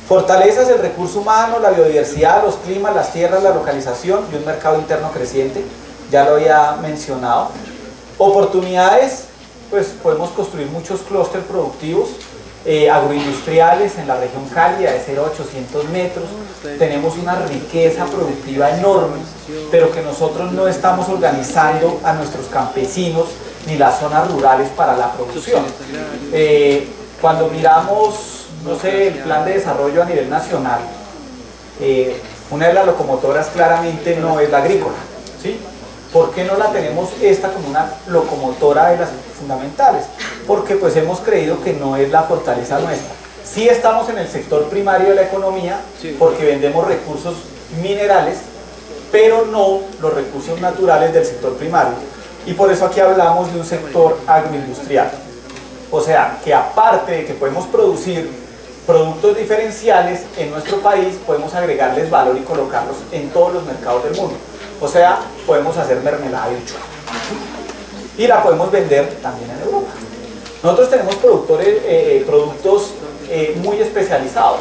Fortalezas: el recurso humano, la biodiversidad, los climas, las tierras, la localización y un mercado interno creciente. Ya lo había mencionado. Oportunidades: pues podemos construir muchos clústeres productivos agroindustriales en la región cálida de 0 a 800 metros. Tenemos una riqueza productiva enorme, pero que nosotros no estamos organizando a nuestros campesinos ni las zonas rurales para la producción. Cuando miramos, no sé, el plan de desarrollo a nivel nacional, una de las locomotoras claramente no es la agrícola, ¿sí? ¿Por qué no la tenemos esta como una locomotora de las fundamentales? Porque pues hemos creído que no es la fortaleza nuestra. Sí estamos en el sector primario de la economía, porque vendemos recursos minerales, pero no los recursos naturales del sector primario. Y por eso aquí hablamos de un sector agroindustrial. O sea, que aparte de que podemos producir productos diferenciales en nuestro país, podemos agregarles valor y colocarlos en todos los mercados del mundo. O sea, podemos hacer mermelada de uchúa y la podemos vender también en Europa. Nosotros tenemos productos muy especializados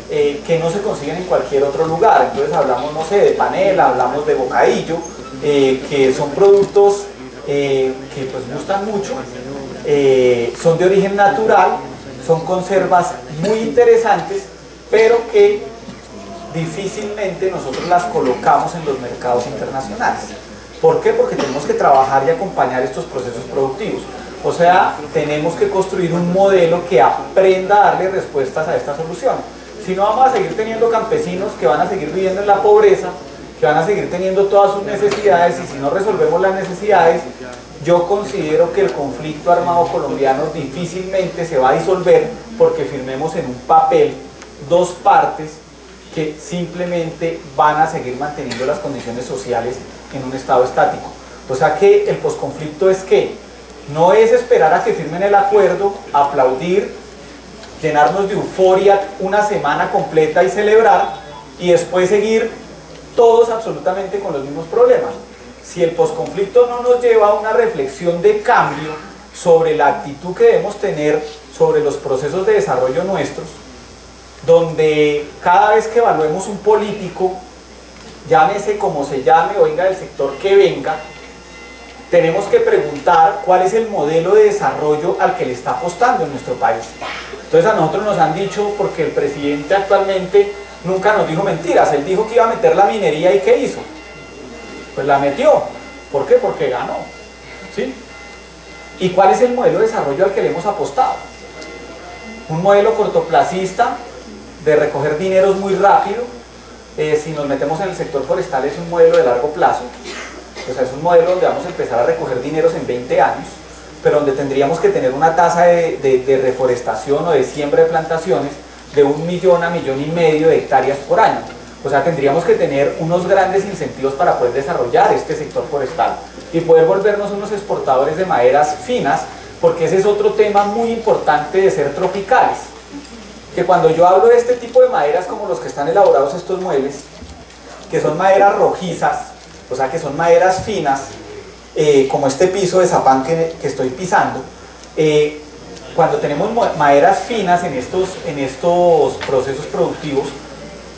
que no se consiguen en cualquier otro lugar. Entonces hablamos, no sé, de panela, hablamos de bocadillo, que son productos que pues gustan mucho, son de origen natural, son conservas muy interesantes, pero que difícilmente nosotros las colocamos en los mercados internacionales. ¿Por qué? Porque tenemos que trabajar y acompañar estos procesos productivos. O sea, tenemos que construir un modelo que aprenda a darle respuestas a esta solución. Si no, vamos a seguir teniendo campesinos que van a seguir viviendo en la pobreza, que van a seguir teniendo todas sus necesidades, y si no resolvemos las necesidades, yo considero que el conflicto armado colombiano difícilmente se va a disolver porque firmemos en un papel dos partes que simplemente van a seguir manteniendo las condiciones sociales en un estado estático. O sea que el posconflicto es que no es esperar a que firmen el acuerdo, aplaudir, llenarnos de euforia una semana completa y celebrar, y después seguir todos absolutamente con los mismos problemas. Si el posconflicto no nos lleva a una reflexión de cambio sobre la actitud que debemos tener sobre los procesos de desarrollo nuestros, donde cada vez que evaluemos un político, llámese como se llame o venga del sector que venga, tenemos que preguntar cuál es el modelo de desarrollo al que le está apostando en nuestro país. Entonces a nosotros nos han dicho, porque el presidente actualmente nunca nos dijo mentiras, él dijo que iba a meter la minería, ¿y qué hizo? Pues la metió. ¿Por qué? Porque ganó, ¿sí? ¿Y cuál es el modelo de desarrollo al que le hemos apostado? Un modelo cortoplacista de recoger dineros muy rápido. Si nos metemos en el sector forestal es un modelo de largo plazo, o sea, es un modelo donde vamos a empezar a recoger dineros en 20 años, pero donde tendríamos que tener una tasa de reforestación o de siembra de plantaciones de 1 millón a 1,5 millones de hectáreas por año. O sea, tendríamos que tener unos grandes incentivos para poder desarrollar este sector forestal y poder volvernos unos exportadores de maderas finas, porque ese es otro tema muy importante de ser tropicales. Que cuando yo hablo de este tipo de maderas como los que están elaborados estos muebles, que son maderas rojizas, o sea que son maderas finas, como este piso de zapán que estoy pisando, cuando tenemos maderas finas en estos procesos productivos,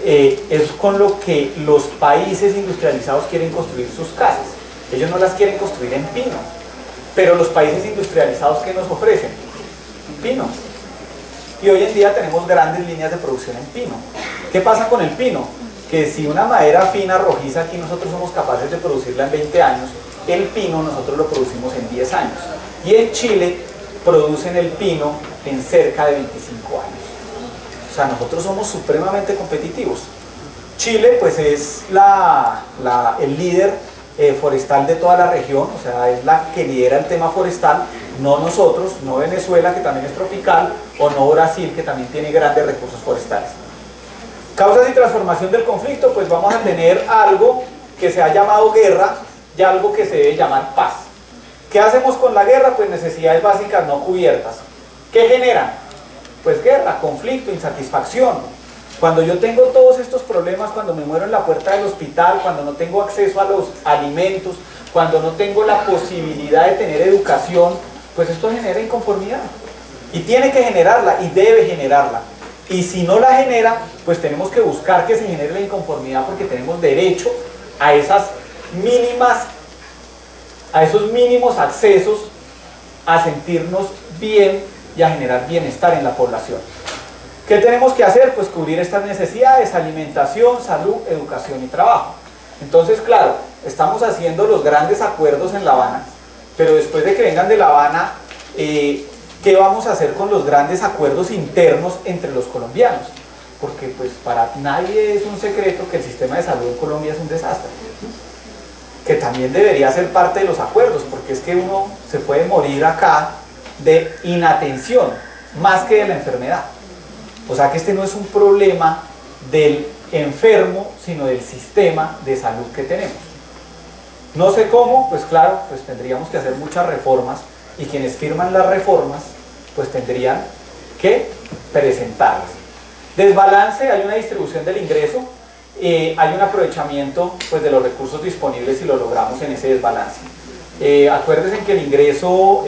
es con lo que los países industrializados quieren construir sus casas. Ellos no las quieren construir en pino, pero los países industrializados, ¿qué nos ofrecen? Pino. Y hoy en día tenemos grandes líneas de producción en pino. ¿Qué pasa con el pino? Que si una madera fina rojiza aquí nosotros somos capaces de producirla en 20 años, el pino nosotros lo producimos en 10 años. Y en Chile producen el pino en cerca de 25 años. O sea, nosotros somos supremamente competitivos. Chile pues es el líder forestal de toda la región, o sea, es la que lidera el tema forestal, no nosotros, no Venezuela, que también es tropical, o no Brasil, que también tiene grandes recursos forestales. Causas y transformación del conflicto, pues vamos a tener algo que se ha llamado guerra y algo que se debe llamar paz. ¿Qué hacemos con la guerra? Pues necesidades básicas no cubiertas. ¿Qué generan? Pues guerra, conflicto, insatisfacción. Cuando yo tengo todos estos problemas, cuando me muero en la puerta del hospital, cuando no tengo acceso a los alimentos, cuando no tengo la posibilidad de tener educación, pues esto genera inconformidad. Y tiene que generarla, y debe generarla. Y si no la genera, pues tenemos que buscar que se genere la inconformidad, porque tenemos derecho a esos mínimos accesos a sentirnos bien y a generar bienestar en la población. ¿Qué tenemos que hacer? Pues cubrir estas necesidades: alimentación, salud, educación y trabajo. Entonces, claro, estamos haciendo los grandes acuerdos en La Habana, pero después de que vengan de La Habana, ¿qué vamos a hacer con los grandes acuerdos internos entre los colombianos? Porque pues para nadie es un secreto que el sistema de salud en Colombia es un desastre, que también debería ser parte de los acuerdos, porque es que uno se puede morir acá de inatención más que de la enfermedad. O sea que este no es un problema del enfermo, sino del sistema de salud que tenemos. No sé cómo, pues claro, pues tendríamos que hacer muchas reformas, y quienes firman las reformas pues tendrían que presentarlas. Desbalance: hay una distribución del ingreso, hay un aprovechamiento pues de los recursos disponibles y lo logramos en ese desbalance. Acuérdense que el ingreso,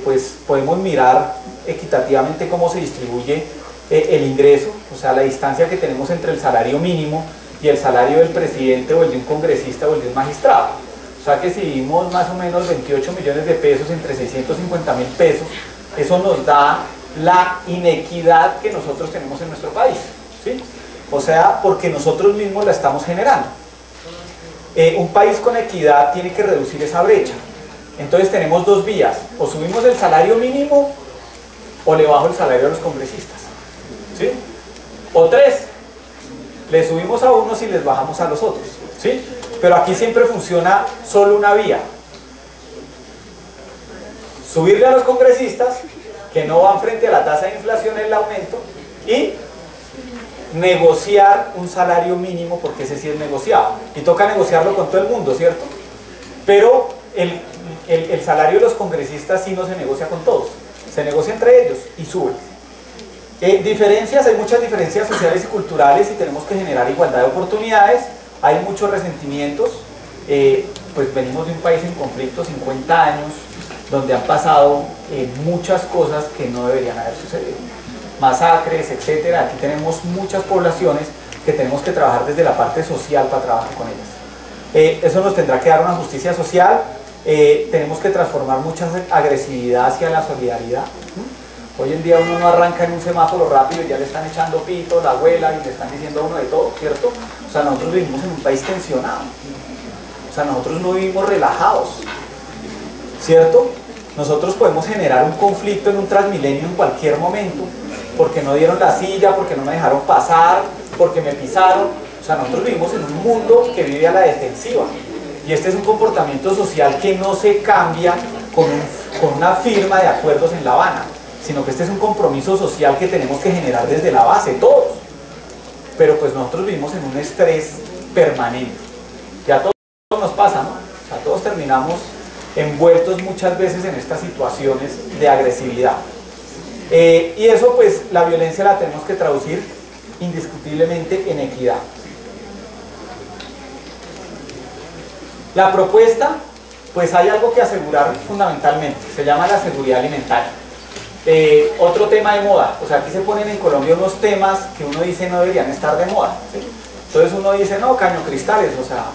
pues podemos mirar equitativamente cómo se distribuye el ingreso, o sea, la distancia que tenemos entre el salario mínimo y el salario del presidente o el de un congresista o el de un magistrado. O sea que si dimos más o menos 28 millones de pesos entre 650.000 pesos, eso nos da la inequidad que nosotros tenemos en nuestro país, ¿sí? O sea, porque nosotros mismos la estamos generando. Un país con equidad tiene que reducir esa brecha. Entonces tenemos dos vías: o subimos el salario mínimo o le bajo el salario a los congresistas, ¿sí? O tres, le subimos a unos y les bajamos a los otros, ¿sí? Pero aquí siempre funciona solo una vía: subirle a los congresistas, que no van frente a la tasa de inflación el aumento, y negociar un salario mínimo, porque ese sí es negociado, y toca negociarlo con todo el mundo, ¿cierto? Pero el salario de los congresistas sí no se negocia con todos, se negocia entre ellos y sube. Diferencias: hay muchas diferencias sociales y culturales y tenemos que generar igualdad de oportunidades. Hay muchos resentimientos, pues venimos de un país en conflicto, 50 años, donde han pasado muchas cosas que no deberían haber sucedido. masacres, etcétera. Aquí tenemos muchas poblaciones que tenemos que trabajar desde la parte social para trabajar con ellas. Eso nos tendrá que dar una justicia social. Tenemos que transformar mucha agresividad hacia la solidaridad. Hoy en día uno no arranca en un semáforo rápido y ya le están echando pito, la abuela, y le están diciendo a uno de todo, ¿cierto? O sea, nosotros vivimos en un país tensionado. O sea, nosotros no vivimos relajados, ¿cierto? Nosotros podemos generar un conflicto en un Transmilenio en cualquier momento, porque no dieron la silla, porque no me dejaron pasar, porque me pisaron. O sea, nosotros vivimos en un mundo que vive a la defensiva. Y este es un comportamiento social que no se cambia con una firma de acuerdos en La Habana, sino que este es un compromiso social que tenemos que generar desde la base, todos. Pero pues nosotros vivimos en un estrés permanente. Ya a todos nos pasa, ¿no? O sea, todos terminamos envueltos muchas veces en estas situaciones de agresividad. Y eso pues la violencia la tenemos que traducir indiscutiblemente en equidad. La propuesta, pues hay algo que asegurar fundamentalmente, se llama la seguridad alimentaria. Otro tema de moda, o sea, aquí se ponen en Colombia unos temas que uno dice no deberían estar de moda, ¿sí? Entonces uno dice, no, cañocristales, o sea,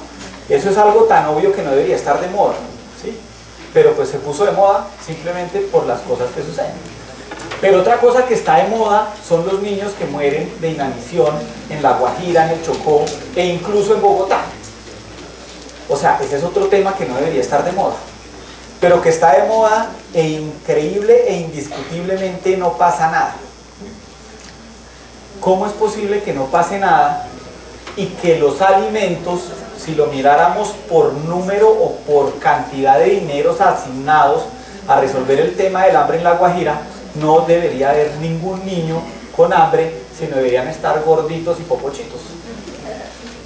eso es algo tan obvio que no debería estar de moda, ¿sí? Pero pues se puso de moda simplemente por las cosas que suceden. Pero otra cosa que está de moda son los niños que mueren de inanición en La Guajira, en el Chocó e incluso en Bogotá. O sea, ese es otro tema que no debería estar de moda, pero que está de moda e increíble e indiscutiblemente no pasa nada. ¿Cómo es posible que no pase nada y que los alimentos, si lo miráramos por número o por cantidad de dineros asignados a resolver el tema del hambre en La Guajira, no debería haber ningún niño con hambre, sino deberían estar gorditos y popochitos?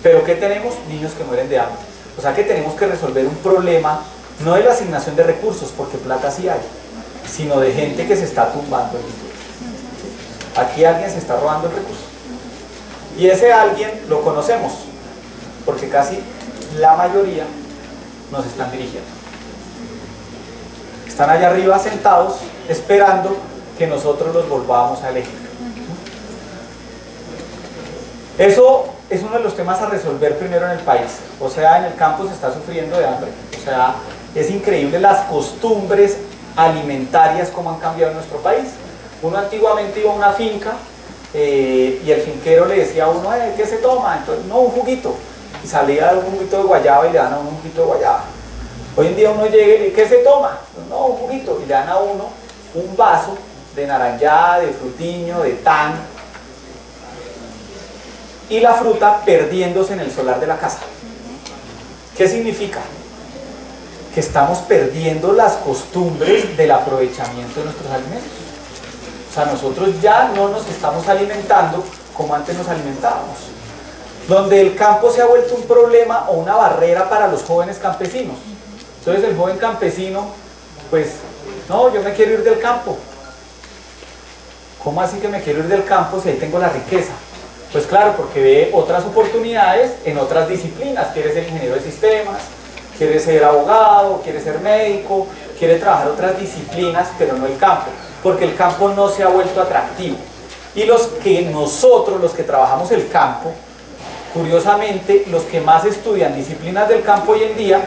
Pero ¿qué tenemos? Niños que mueren de hambre. O sea que tenemos que resolver un problema, no de la asignación de recursos, porque plata sí hay, sino de gente que se está tumbando el recurso. Aquí alguien se está robando el recurso. Y ese alguien lo conocemos, porque casi la mayoría nos están dirigiendo. Están allá arriba sentados, esperando que nosotros los volvamos a elegir. Eso es uno de los temas a resolver primero en el país. O sea, en el campo se está sufriendo de hambre. O sea, es increíble las costumbres alimentarias como han cambiado en nuestro país. Uno antiguamente iba a una finca y el finquero le decía a uno, ¿qué se toma? Entonces, no, un juguito. Y salía un juguito de guayaba y le dan a uno un juguito de guayaba. Hoy en día uno llega y le dice, ¿qué se toma? No, un juguito. Y le dan a uno un vaso de naranjada, de frutiño, de tan, y la fruta perdiéndose en el solar de la casa. ¿Qué significa? Que estamos perdiendo las costumbres del aprovechamiento de nuestros alimentos. O sea, nosotros ya no nos estamos alimentando como antes nos alimentábamos. Donde el campo se ha vuelto un problema o una barrera para los jóvenes campesinos. Entonces el joven campesino, pues, no, yo me quiero ir del campo. ¿Cómo así que me quiero ir del campo si ahí tengo la riqueza? Pues claro, porque ve otras oportunidades en otras disciplinas. Quiere ser ingeniero de sistemas, quiere ser abogado, quiere ser médico, quiere trabajar otras disciplinas, pero no el campo, porque el campo no se ha vuelto atractivo. Y los que trabajamos el campo, curiosamente, los que más estudian disciplinas del campo hoy en día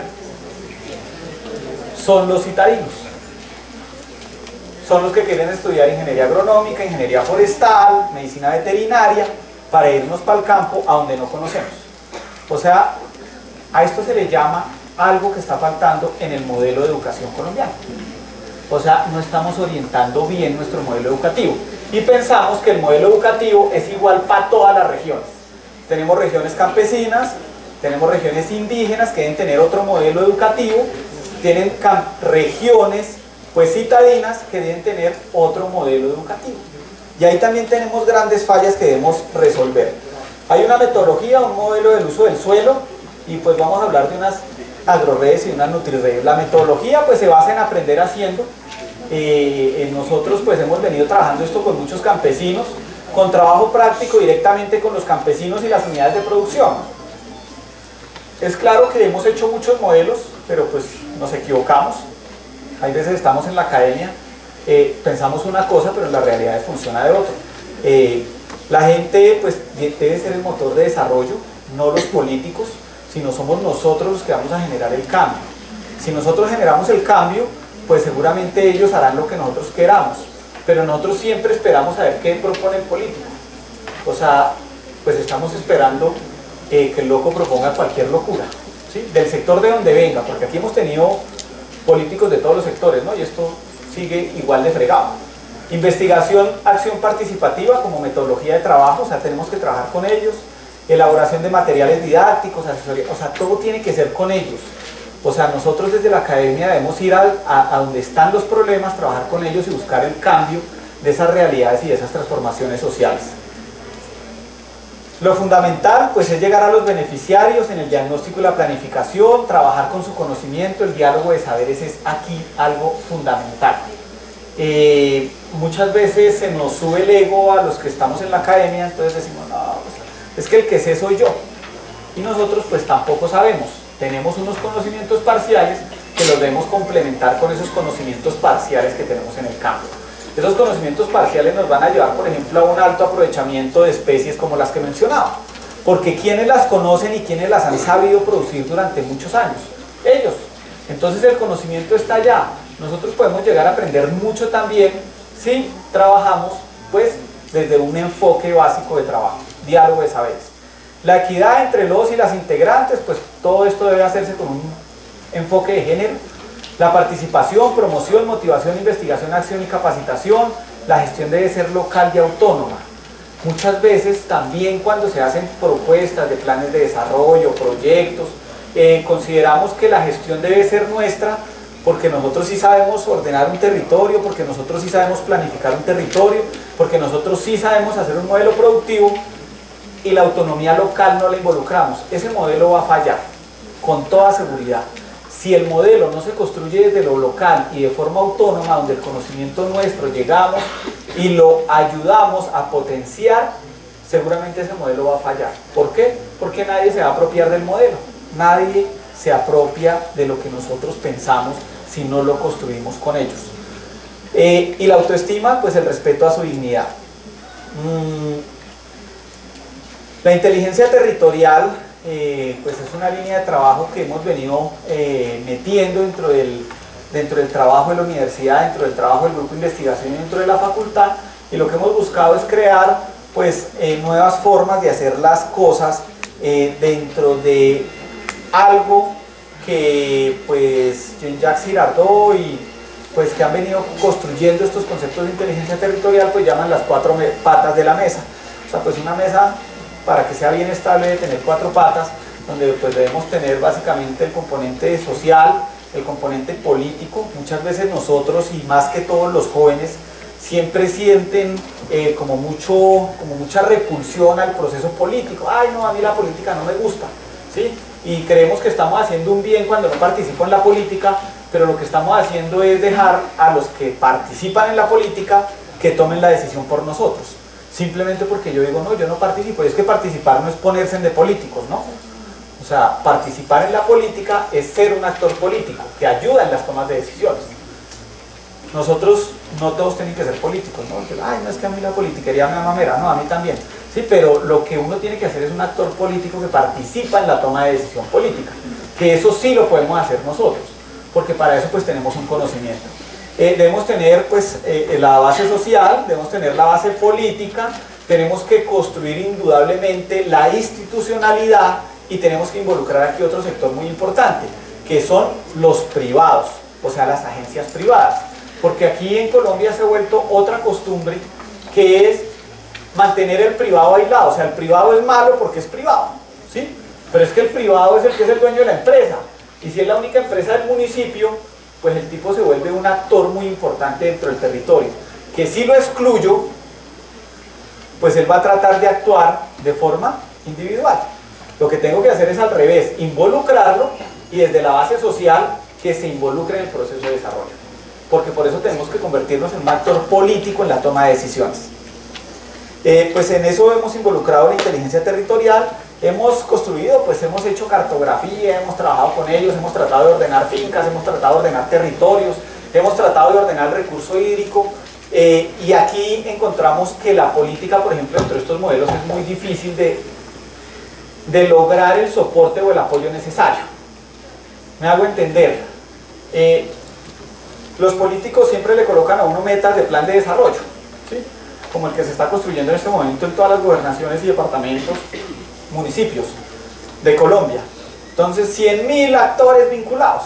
son los citadinos. Son los que quieren estudiar ingeniería agronómica, ingeniería forestal, medicina veterinaria, para irnos para el campo a donde no conocemos. O sea, a esto se le llama algo que está faltando en el modelo de educación colombiano. O sea, no estamos orientando bien nuestro modelo educativo y pensamos que el modelo educativo es igual para todas las regiones. Tenemos regiones campesinas, tenemos regiones indígenas que deben tener otro modelo educativo, tienen regiones pues citadinas que deben tener otro modelo educativo. Y ahí también tenemos grandes fallas que debemos resolver. Hay una metodología, un modelo del uso del suelo, y pues vamos a hablar de unas agroredes y unas nutriredes. La metodología pues se basa en aprender haciendo. Nosotros pues hemos venido trabajando esto con muchos campesinos, con trabajo práctico directamente con los campesinos y las unidades de producción. Es claro que hemos hecho muchos modelos, pero pues nos equivocamos. Hay veces estamos en la academia, pensamos una cosa, pero en la realidad funciona de otra. La gente pues debe ser el motor de desarrollo, no los políticos, sino somos nosotros los que vamos a generar el cambio. Si nosotros generamos el cambio, pues seguramente ellos harán lo que nosotros queramos, pero nosotros siempre esperamos a ver qué propone el político. O sea, pues estamos esperando que el loco proponga cualquier locura, ¿sí? Del sector de donde venga, porque aquí hemos tenido políticos de todos los sectores, ¿no? Y esto sigue igual de fregado. Investigación, acción participativa como metodología de trabajo, o sea, tenemos que trabajar con ellos. Elaboración de materiales didácticos, asesoría, o sea, todo tiene que ser con ellos. O sea, nosotros desde la academia debemos ir a donde están los problemas, trabajar con ellos y buscar el cambio de esas realidades y de esas transformaciones sociales. Lo fundamental pues es llegar a los beneficiarios en el diagnóstico y la planificación, trabajar con su conocimiento, el diálogo de saberes es aquí algo fundamental. Muchas veces se nos sube el ego a los que estamos en la academia, entonces decimos, no, es que el que sé soy yo. Y nosotros pues tampoco sabemos, tenemos unos conocimientos parciales que los debemos complementar con esos conocimientos parciales que tenemos en el campo. Esos conocimientos parciales nos van a llevar, por ejemplo, a un alto aprovechamiento de especies como las que mencionaba. Porque ¿quiénes las conocen y quiénes las han sabido producir durante muchos años? Ellos. Entonces el conocimiento está allá. Nosotros podemos llegar a aprender mucho también si trabajamos pues desde un enfoque básico de trabajo, diálogo de saberes. La equidad entre los y las integrantes, pues todo esto debe hacerse con un enfoque de género. La participación, promoción, motivación, investigación, acción y capacitación. La gestión debe ser local y autónoma. Muchas veces también cuando se hacen propuestas de planes de desarrollo, proyectos, consideramos que la gestión debe ser nuestra porque nosotros sí sabemos ordenar un territorio, porque nosotros sí sabemos planificar un territorio, porque nosotros sí sabemos hacer un modelo productivo y la autonomía local no la involucramos. Ese modelo va a fallar, con toda seguridad. Si el modelo no se construye desde lo local y de forma autónoma, donde el conocimiento nuestro llegamos y lo ayudamos a potenciar, seguramente ese modelo va a fallar. ¿Por qué? Porque nadie se va a apropiar del modelo. Nadie se apropia de lo que nosotros pensamos si no lo construimos con ellos. Y la autoestima, pues el respeto a su dignidad. La inteligencia territorial, pues es una línea de trabajo que hemos venido metiendo dentro del trabajo de la universidad, dentro del trabajo del grupo de investigación y dentro de la facultad, y lo que hemos buscado es crear pues nuevas formas de hacer las cosas dentro de algo que pues Jean-Jacques Girardot y pues que han venido construyendo estos conceptos de inteligencia territorial, pues llaman las 4 patas de la mesa. O sea, pues una mesa, para que sea bien estable, debe tener 4 patas, donde pues debemos tener básicamente el componente social, el componente político. Muchas veces nosotros, y más que todos los jóvenes, siempre sienten como mucha repulsión al proceso político. Ay, no, a mí la política no me gusta, ¿sí? Y creemos que estamos haciendo un bien cuando no participo en la política, pero lo que estamos haciendo es dejar a los que participan en la política que tomen la decisión por nosotros. Simplemente porque yo digo, no, yo no participo. Y es que participar no es ponerse en de políticos, ¿no? O sea, participar en la política es ser un actor político que ayuda en las tomas de decisiones. Nosotros no todos tienen que ser políticos, ¿no? Porque, ay, no, es que a mí la politiquería me da mamera. No, a mí también. Sí, pero lo que uno tiene que hacer es un actor político que participa en la toma de decisión política. Que eso sí lo podemos hacer nosotros, porque para eso pues tenemos un conocimiento. Debemos tener pues la base social, debemos tener la base política, tenemos que construir indudablemente la institucionalidad y tenemos que involucrar aquí otro sector muy importante, que son los privados, o sea, las agencias privadas. Porque aquí en Colombia se ha vuelto otra costumbre que es mantener el privado aislado. O sea, el privado es malo porque es privado, ¿sí? Pero es que el privado es el que es el dueño de la empresa. Y si es la única empresa del municipio, pues el tipo se vuelve un actor muy importante dentro del territorio. Que si lo excluyo, pues él va a tratar de actuar de forma individual. Lo que tengo que hacer es al revés, involucrarlo y desde la base social que se involucre en el proceso de desarrollo. Porque por eso tenemos que convertirnos en un actor político en la toma de decisiones. Pues en eso hemos involucrado la inteligencia territorial, hemos construido, pues hemos hecho cartografía, hemos trabajado con ellos, hemos tratado de ordenar fincas, hemos tratado de ordenar territorios, hemos tratado de ordenar el recurso hídrico, Y aquí encontramos que la política, por ejemplo, dentro de estos modelos es muy difícil de lograr el soporte o el apoyo necesario. Me hago entender. Los políticos siempre le colocan a uno metas de plan de desarrollo, ¿sí? Como el que se está construyendo en este momento en todas las gobernaciones y departamentos, municipios de Colombia. Entonces, 100.000 actores vinculados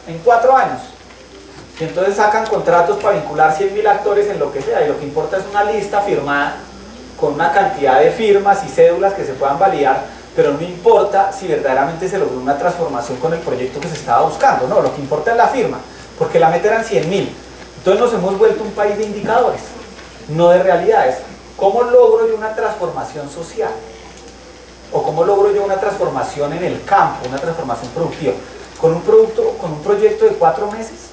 en 4 años. Y entonces sacan contratos para vincular 100.000 actores en lo que sea, y lo que importa es una lista firmada con una cantidad de firmas y cédulas que se puedan validar, pero no importa si verdaderamente se logró una transformación con el proyecto que se estaba buscando, no, lo que importa es la firma, porque la meta eran 100.000. Entonces nos hemos vuelto un país de indicadores, no de realidades. ¿Cómo logro yo una transformación social? ¿O cómo logro yo una transformación en el campo, una transformación productiva? ¿Con un proyecto de 4 meses?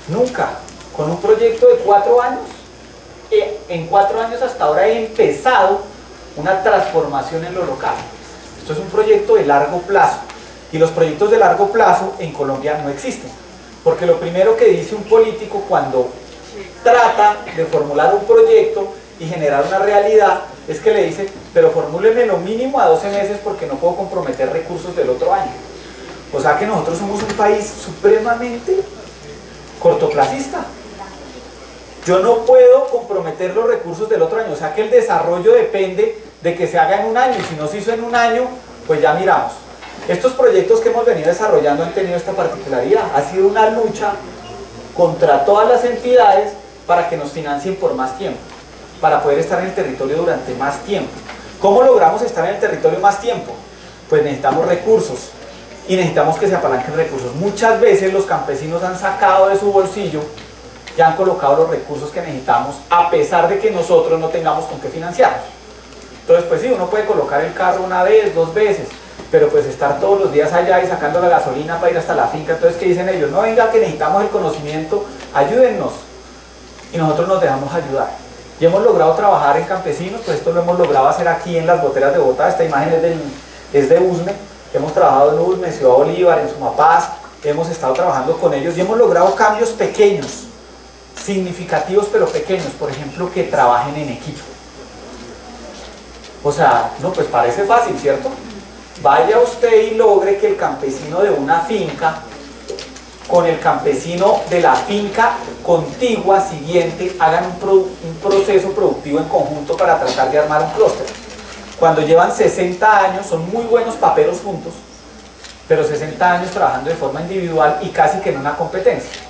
Nunca. ¿Con un proyecto de 4 años? En 4 años hasta ahora he empezado una transformación en lo local. Esto es un proyecto de largo plazo, y los proyectos de largo plazo en Colombia no existen, porque lo primero que dice un político cuando trata de formular un proyecto y generar una realidad es que le dice, pero formúleme lo mínimo a 12 meses porque no puedo comprometer recursos del otro año. O sea que nosotros somos un país supremamente cortoplacista. Yo no puedo comprometer los recursos del otro año, o sea que el desarrollo depende de que se haga en un año, y si no se hizo en un año, pues ya miramos. Estos proyectos que hemos venido desarrollando han tenido esta particularidad, ha sido una lucha contra todas las entidades para que nos financien por más tiempo, para poder estar en el territorio durante más tiempo. ¿Cómo logramos estar en el territorio más tiempo? Pues necesitamos recursos, y necesitamos que se apalanquen recursos. Muchas veces los campesinos han sacado de su bolsillo y han colocado los recursos que necesitamos, a pesar de que nosotros no tengamos con qué financiarlos. Entonces, pues sí, uno puede colocar el carro una vez, 2 veces, pero pues estar todos los días allá y sacando la gasolina para ir hasta la finca. Entonces, ¿qué dicen ellos? No, venga, que necesitamos el conocimiento, ayúdennos. Y nosotros nos dejamos ayudar. Y hemos logrado trabajar en campesinos, pues esto lo hemos logrado hacer aquí en las Boteras de Bogotá. Esta imagen es de Usme. Hemos trabajado en Usme, en Ciudad Bolívar, en Sumapaz. Hemos estado trabajando con ellos y hemos logrado cambios pequeños, significativos pero pequeños. Por ejemplo, que trabajen en equipo. O sea, no, pues parece fácil, ¿cierto? Vaya usted y logre que el campesino de una finca con el campesino de la finca contigua siguiente hagan un proceso productivo en conjunto para tratar de armar un clúster. Cuando llevan 60 años, son muy buenos paperos juntos, pero 60 años trabajando de forma individual y casi que en una competencia.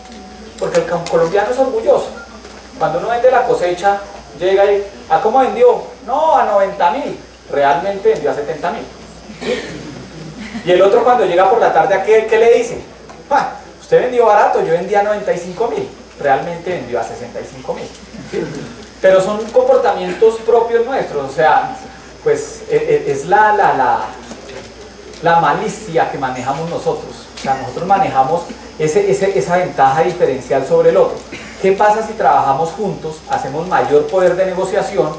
Porque el colombiano es orgulloso. Cuando uno vende la cosecha, llega y, ¿a cómo vendió? No, a 90.000. Realmente vendió a 70.000. ¿Sí? Y el otro cuando llega por la tarde, ¿a qué le dice? Usted vendió barato, yo vendía a 95.000. Realmente vendió a 65.000. ¿Sí? Pero son comportamientos propios nuestros, o sea, pues es la malicia que manejamos nosotros. O sea, nosotros manejamos esa ventaja diferencial sobre el otro. ¿Qué pasa si trabajamos juntos, hacemos mayor poder de negociación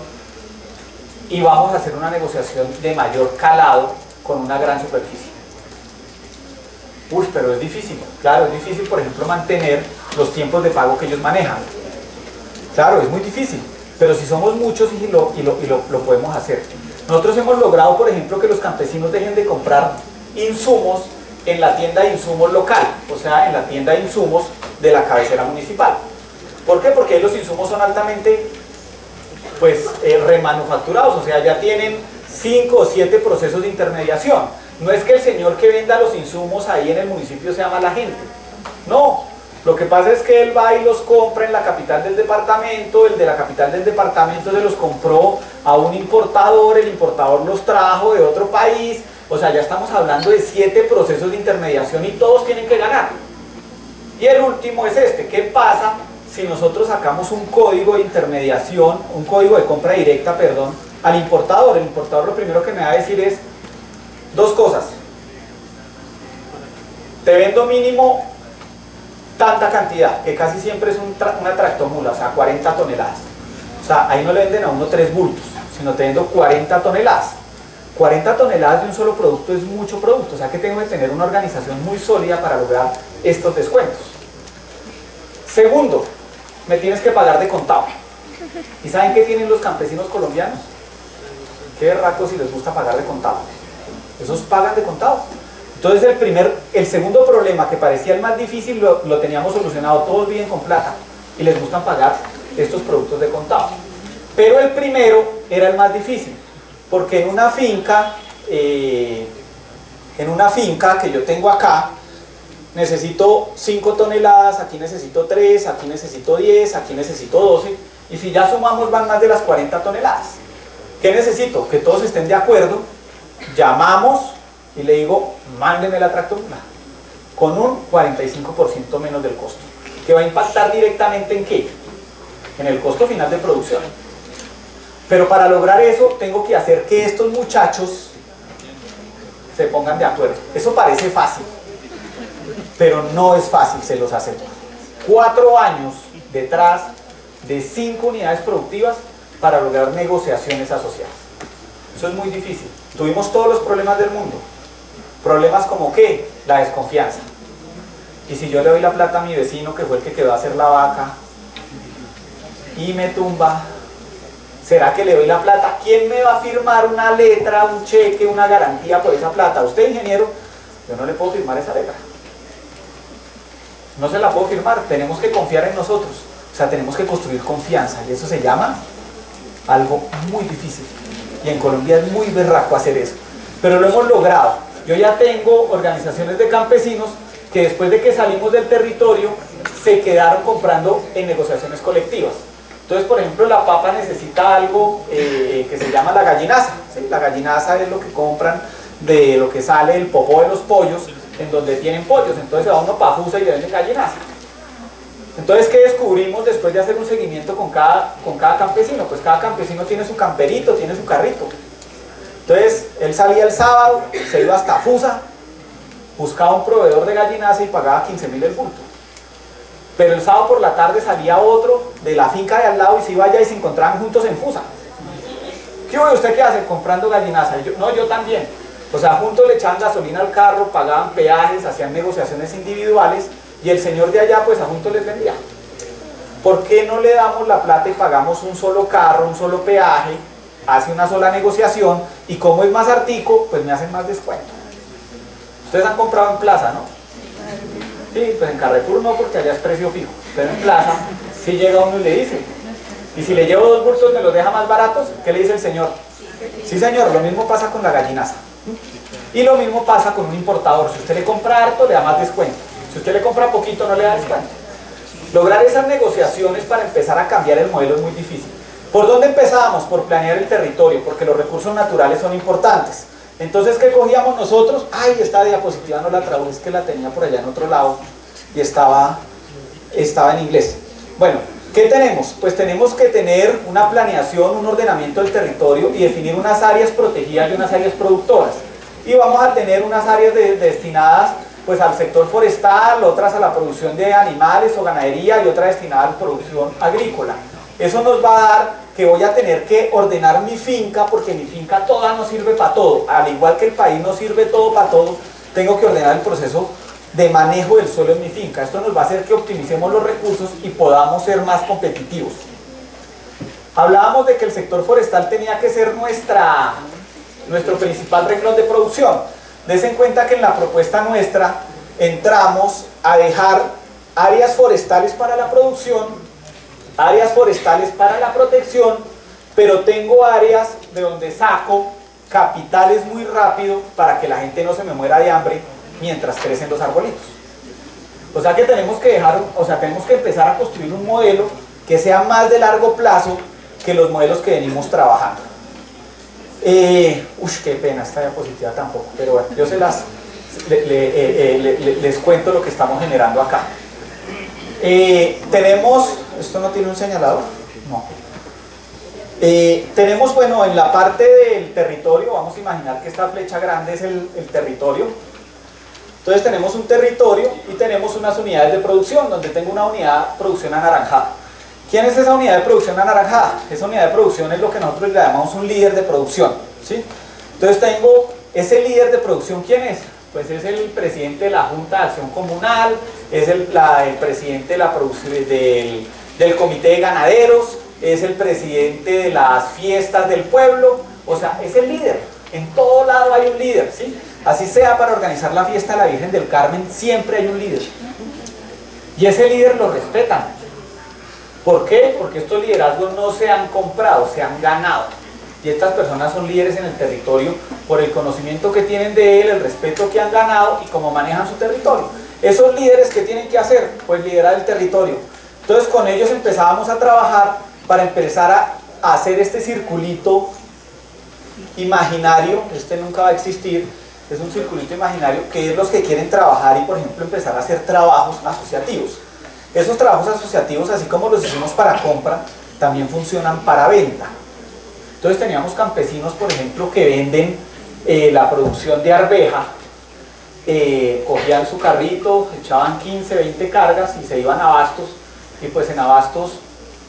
y vamos a hacer una negociación de mayor calado con una gran superficie? Uy, pero es difícil. Claro, es difícil, por ejemplo, mantener los tiempos de pago que ellos manejan. Claro, es muy difícil, pero si somos muchos y lo podemos hacer. Nosotros hemos logrado, por ejemplo, que los campesinos dejen de comprar insumos en la tienda de insumos local, o sea, en la tienda de insumos de la cabecera municipal. ¿Por qué? Porque los insumos son altamente remanufacturados, o sea, ya tienen 5 o 7 procesos de intermediación. No es que el señor que venda los insumos ahí en el municipio sea mala gente, no. Lo que pasa es que él va y los compra en la capital del departamento, el de la capital del departamento se los compró a un importador, el importador los trajo de otro país, o sea, ya estamos hablando de 7 procesos de intermediación y todos tienen que ganar. Y el último es este, ¿qué pasa si nosotros sacamos un código de intermediación, un código de compra directa, perdón, al importador? El importador lo primero que me va a decir es 2 cosas. Te vendo mínimo tanta cantidad, que casi siempre es una tractomula, o sea, 40 toneladas. O sea, ahí no le venden a uno 3 bultos, sino te vendo 40 toneladas. 40 toneladas de un solo producto es mucho producto, o sea que tengo que tener una organización muy sólida para lograr estos descuentos. Segundo, me tienes que pagar de contado. ¿Y saben qué tienen los campesinos colombianos? Qué berracos si les gusta pagar de contado. Esos pagan de contado. Entonces el segundo problema, que parecía el más difícil, lo teníamos solucionado. Todos viven con plata y les gustan pagar estos productos de contado. Pero el primero era el más difícil, porque en una finca que yo tengo acá, necesito 5 toneladas, aquí necesito 3, aquí necesito 10, aquí necesito 12, y si ya sumamos van más de las 40 toneladas. ¿Qué necesito? Que todos estén de acuerdo, llamamos y le digo, mándenme la tractomula, con un 45% menos del costo, que va a impactar directamente ¿en qué? En el costo final de producción. Pero para lograr eso tengo que hacer que estos muchachos se pongan de acuerdo. Eso parece fácil, pero no es fácil, se los aseguro. 4 años detrás de 5 unidades productivas para lograr negociaciones asociadas. Eso es muy difícil. Tuvimos todos los problemas del mundo. Problemas como ¿qué? La desconfianza. Y si yo le doy la plata a mi vecino, que fue el que quedó a hacer la vaca, y me tumba, ¿será que le doy la plata? ¿Quién me va a firmar una letra, un cheque, una garantía por esa plata? Usted, ingeniero, yo no le puedo firmar esa letra. No se la puedo firmar, tenemos que confiar en nosotros. O sea, tenemos que construir confianza, y eso se llama algo muy difícil. Y en Colombia es muy berraco hacer eso. Pero lo hemos logrado. Yo ya tengo organizaciones de campesinos que después de que salimos del territorio se quedaron comprando en negociaciones colectivas. Entonces, por ejemplo, la papa necesita algo que se llama la gallinaza, ¿sí? La gallinaza es lo que compran de lo que sale el popó de los pollos, en donde tienen pollos. Entonces se va uno para Fusa y le venden gallinaza. Entonces, ¿qué descubrimos después de hacer un seguimiento con cada campesino? Pues cada campesino tiene su camperito, tiene su carrito. Entonces, él salía el sábado, se iba hasta Fusa, buscaba un proveedor de gallinaza y pagaba 15.000 el bulto. Pero el sábado por la tarde salía otro de la finca de al lado y se iba allá y se encontraban juntos en Fusa. ¿Qué hubo? ¿Usted qué hace? Comprando gallinaza. Y yo, no, yo también. O sea, juntos le echaban gasolina al carro, pagaban peajes, hacían negociaciones individuales y el señor de allá pues a juntos les vendía. ¿Por qué no le damos la plata y pagamos un solo carro, un solo peaje, hace una sola negociación y como es más artico, pues me hacen más descuento? Ustedes han comprado en plaza, ¿no? Sí, pues en Carrefour no, porque allá es precio fijo, pero en plaza sí llega uno y le dice, y si le llevo 2 bultos me los deja más baratos, ¿qué le dice el señor? Sí señor, lo mismo pasa con la gallinaza. Y lo mismo pasa con un importador, si usted le compra harto le da más descuento, si usted le compra poquito no le da descuento. Lograr esas negociaciones para empezar a cambiar el modelo es muy difícil. ¿Por dónde empezábamos? Por planear el territorio, porque los recursos naturales son importantes. Entonces, ¿qué cogíamos nosotros? Ay, esta diapositiva no la trajo, es que la tenía por allá en otro lado y estaba en inglés. Bueno, ¿qué tenemos? Pues tenemos que tener una planeación, un ordenamiento del territorio y definir unas áreas protegidas y unas áreas productoras. Y vamos a tener unas áreas destinadas pues al sector forestal, otras a la producción de animales o ganadería y otra destinada a la producción agrícola. Eso nos va a dar que voy a tener que ordenar mi finca, porque mi finca toda no sirve para todo. Al igual que el país no sirve todo para todo, tengo que ordenar el proceso de manejo del suelo en mi finca. Esto nos va a hacer que optimicemos los recursos y podamos ser más competitivos. Hablábamos de que el sector forestal tenía que ser nuestro principal renglón de producción. Desen en cuenta que en la propuesta nuestra entramos a dejar áreas forestales para la producción, áreas forestales para la protección, pero tengo áreas de donde saco capitales muy rápido para que la gente no se me muera de hambre mientras crecen los arbolitos. O sea que tenemos que empezar a construir un modelo que sea más de largo plazo que los modelos que venimos trabajando. Qué pena esta diapositiva tampoco, pero bueno, yo les cuento lo que estamos generando acá. ¿Esto no tiene un señalador? No. Tenemos, bueno, en la parte del territorio, vamos a imaginar que esta flecha grande es el territorio. Entonces tenemos un territorio y tenemos unas unidades de producción, donde tengo una unidad de producción anaranjada. ¿Quién es esa unidad de producción anaranjada? Esa unidad de producción es lo que nosotros le llamamos un líder de producción, ¿sí? Entonces tengo ese líder de producción, ¿quién es? Pues es el presidente de la Junta de Acción Comunal, es el presidente de del comité de ganaderos, es el presidente de las fiestas del pueblo, o sea, es el líder. En todo lado hay un líder, ¿sí? Así sea para organizar la fiesta de la Virgen del Carmen, siempre hay un líder. Y ese líder lo respetan. ¿Por qué? Porque estos liderazgos no se han comprado, se han ganado. Y estas personas son líderes en el territorio por el conocimiento que tienen de él, el respeto que han ganado y cómo manejan su territorio. Esos líderes, ¿qué tienen que hacer? Pues liderar el territorio. Entonces con ellos empezábamos a trabajar para empezar a hacer este circulito imaginario. Este nunca va a existir, es un circulito imaginario que es los que quieren trabajar y por ejemplo empezar a hacer trabajos asociativos. Esos trabajos asociativos, así como los hicimos para compra, también funcionan para venta. Entonces teníamos campesinos, por ejemplo, que venden la producción de arveja, cogían su carrito, echaban 15, 20 cargas y se iban a Abastos, y pues en Abastos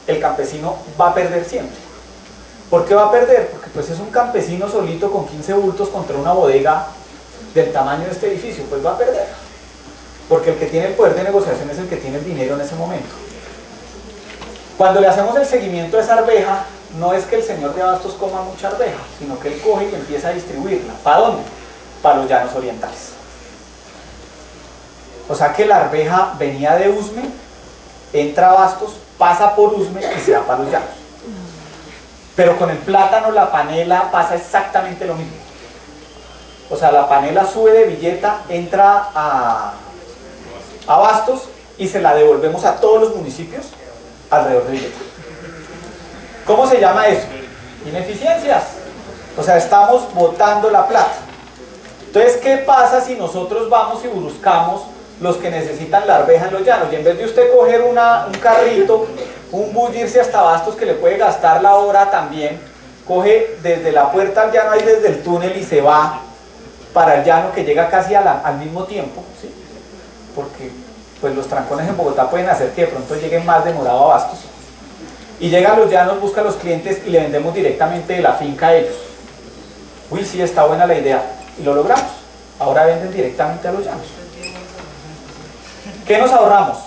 el campesino va a perder siempre. ¿Por qué va a perder? Porque pues es un campesino solito con 15 bultos contra una bodega del tamaño de este edificio, pues va a perder. Porque el que tiene el poder de negociación es el que tiene el dinero en ese momento. Cuando le hacemos el seguimiento a esa arveja, no es que el señor de Abastos coma mucha arveja, sino que él coge y empieza a distribuirla. ¿Para dónde? Para los llanos orientales. O sea que la arveja venía de Usme, entra a Abastos, pasa por Usme y se va para los llanos. Pero con el plátano, la panela pasa exactamente lo mismo. O sea, la panela sube de Villeta, entra a Abastos y se la devolvemos a todos los municipios alrededor de Villeta. ¿Cómo se llama eso? Ineficiencias. O sea, estamos botando la plata. Entonces, ¿qué pasa si nosotros vamos y buscamos los que necesitan la arveja en los llanos? Y en vez de usted coger un carrito, un bus, irse hasta Abastos que le puede gastar la hora también, coge desde la puerta al llano, ahí desde el túnel y se va para el llano que llega casi al mismo tiempo, ¿sí? Porque pues los trancones en Bogotá pueden hacer que de pronto lleguen más demorado a Abastos. Y llega a los llanos, busca a los clientes y le vendemos directamente de la finca a ellos. Uy, sí, está buena la idea. Y lo logramos. Ahora venden directamente a los llanos. ¿Qué nos ahorramos?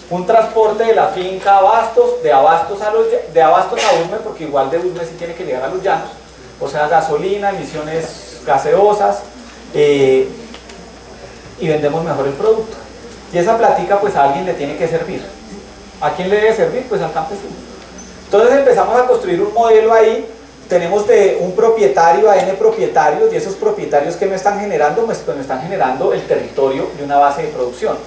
Un transporte de la finca a Abastos, de Abastos a Usme, porque igual de Usme sí tiene que llegar a los llanos. O sea, gasolina, emisiones gaseosas, y vendemos mejor el producto. Y esa platica pues a alguien le tiene que servir. ¿A quién le debe servir? Pues al campesino. Entonces empezamos a construir un modelo ahí. Tenemos de un propietario a N propietarios, y esos propietarios que me están generando, pues me están generando el territorio de una base de producción.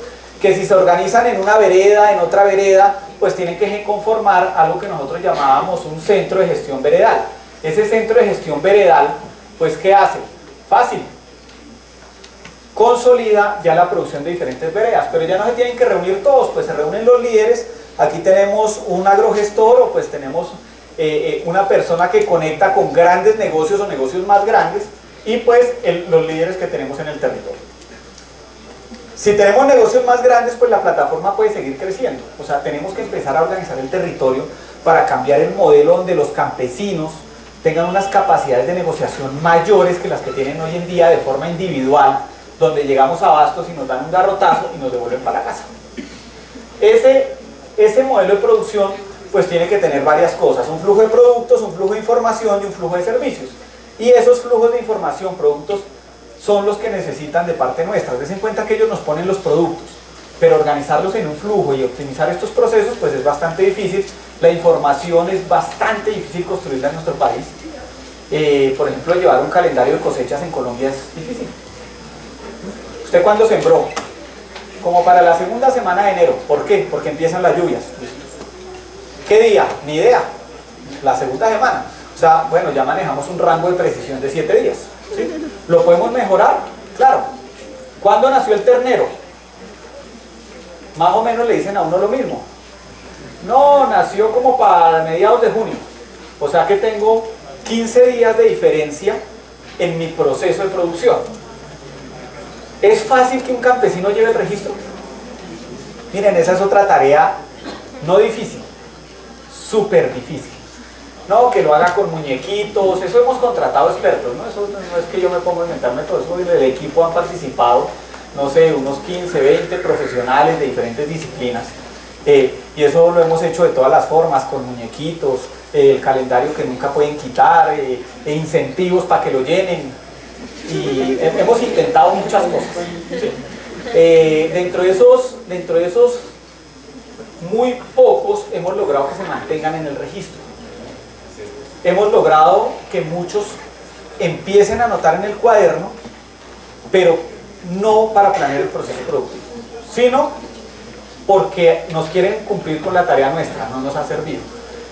Que si se organizan en una vereda, en otra vereda, pues tienen que conformar algo que nosotros llamábamos un centro de gestión veredal. Ese centro de gestión veredal, pues ¿qué hace? Fácil. Consolida ya la producción de diferentes veredas, pero ya no se tienen que reunir todos, pues se reúnen los líderes. Aquí tenemos un agrogestor, o pues tenemos una persona que conecta con grandes negocios o negocios más grandes, y pues los líderes que tenemos en el territorio. Si tenemos negocios más grandes, pues la plataforma puede seguir creciendo. O sea, tenemos que empezar a organizar el territorio para cambiar el modelo donde los campesinos tengan unas capacidades de negociación mayores que las que tienen hoy en día de forma individual, donde llegamos a Abastos y nos dan un garrotazo y nos devuelven para la casa. Ese modelo de producción pues tiene que tener varias cosas: un flujo de productos, un flujo de información y un flujo de servicios. Y esos flujos de información, productos, son los que necesitan de parte nuestra. Des en cuenta que ellos nos ponen los productos, pero organizarlos en un flujo y optimizar estos procesos pues es bastante difícil. La información es bastante difícil construirla en nuestro país. Por ejemplo, llevar un calendario de cosechas en Colombia es difícil. ¿Usted cuándo sembró? Como para la segunda semana de enero. ¿Por qué? Porque empiezan las lluvias. ¿Qué día? Ni idea. La segunda semana. O sea, bueno, ya manejamos un rango de precisión de 7 días. ¿Sí? ¿Lo podemos mejorar? Claro. ¿Cuándo nació el ternero? Más o menos le dicen a uno lo mismo. No, nació como para mediados de junio. O sea que tengo 15 días de diferencia en mi proceso de producción. ¿Es fácil que un campesino lleve el registro? Miren, esa es otra tarea no difícil, súper difícil. No, que lo haga con muñequitos, eso hemos contratado expertos, ¿no? Eso no es que yo me ponga a inventarme todo eso, el equipo han participado, no sé, unos 15, 20 profesionales de diferentes disciplinas, Y eso lo hemos hecho de todas las formas, con muñequitos, el calendario que nunca pueden quitar, incentivos para que lo llenen, y hemos intentado muchas cosas, ¿sí? Dentro de esos muy pocos hemos logrado que se mantengan en el registro. Hemos logrado que muchos empiecen a anotar en el cuaderno, pero no para planear el proceso productivo, sino porque nos quieren cumplir con la tarea nuestra, no nos ha servido.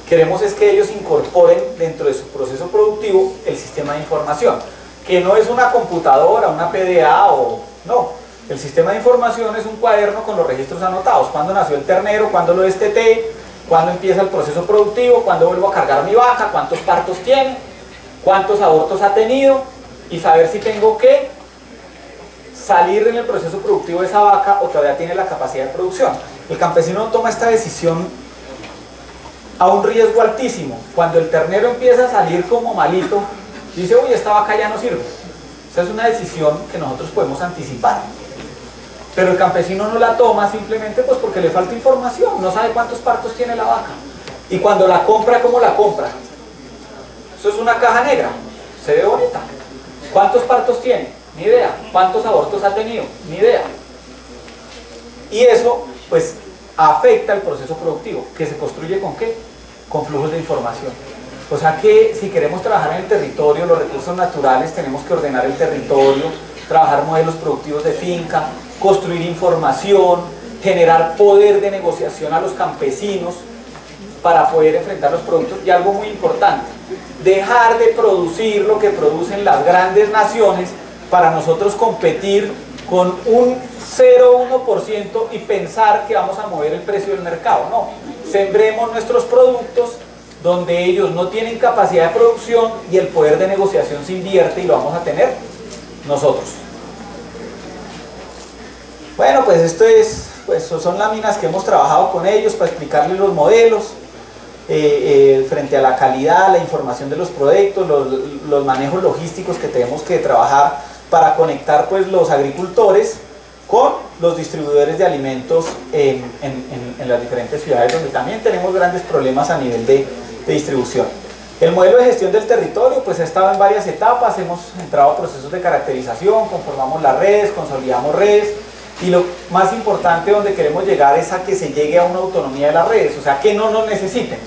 Queremos es que ellos incorporen dentro de su proceso productivo el sistema de información, que no es una computadora, una PDA o no. El sistema de información es un cuaderno con los registros anotados: cuándo nació el ternero, cuándo lo desteté, cuándo empieza el proceso productivo, cuándo vuelvo a cargar mi vaca, cuántos partos tiene, cuántos abortos ha tenido, y saber si tengo que salir en el proceso productivo de esa vaca o todavía tiene la capacidad de producción. El campesino toma esta decisión a un riesgo altísimo. Cuando el ternero empieza a salir como malito, dice: uy, esta vaca ya no sirve. Esa es una decisión que nosotros podemos anticipar, pero el campesino no la toma simplemente pues porque le falta información, no sabe cuántos partos tiene la vaca, y cuando la compra, ¿cómo la compra? Eso es una caja negra, se ve bonita. ¿Cuántos partos tiene? Ni idea. ¿Cuántos abortos ha tenido? Ni idea. Y eso pues afecta el proceso productivo, que se construye ¿con qué? Con flujos de información. O sea que si queremos trabajar en el territorio, los recursos naturales, tenemos que ordenar el territorio, trabajar modelos productivos de finca, construir información, generar poder de negociación a los campesinos para poder enfrentar los productos. Y algo muy importante, dejar de producir lo que producen las grandes naciones para nosotros competir con un 0,1% y pensar que vamos a mover el precio del mercado. No, sembremos nuestros productos donde ellos no tienen capacidad de producción y el poder de negociación se invierte, y lo vamos a tener nosotros. Bueno, pues esto es, pues son láminas que hemos trabajado con ellos para explicarles los modelos frente a la calidad, la información de los proyectos, los manejos logísticos que tenemos que trabajar para conectar pues los agricultores con los distribuidores de alimentos en las diferentes ciudades, donde también tenemos grandes problemas a nivel de distribución. El modelo de gestión del territorio pues ha estado en varias etapas. Hemos entrado a procesos de caracterización, conformamos las redes, consolidamos redes, y lo más importante donde queremos llegar es a que se llegue a una autonomía de las redes, o sea que no nos necesiten,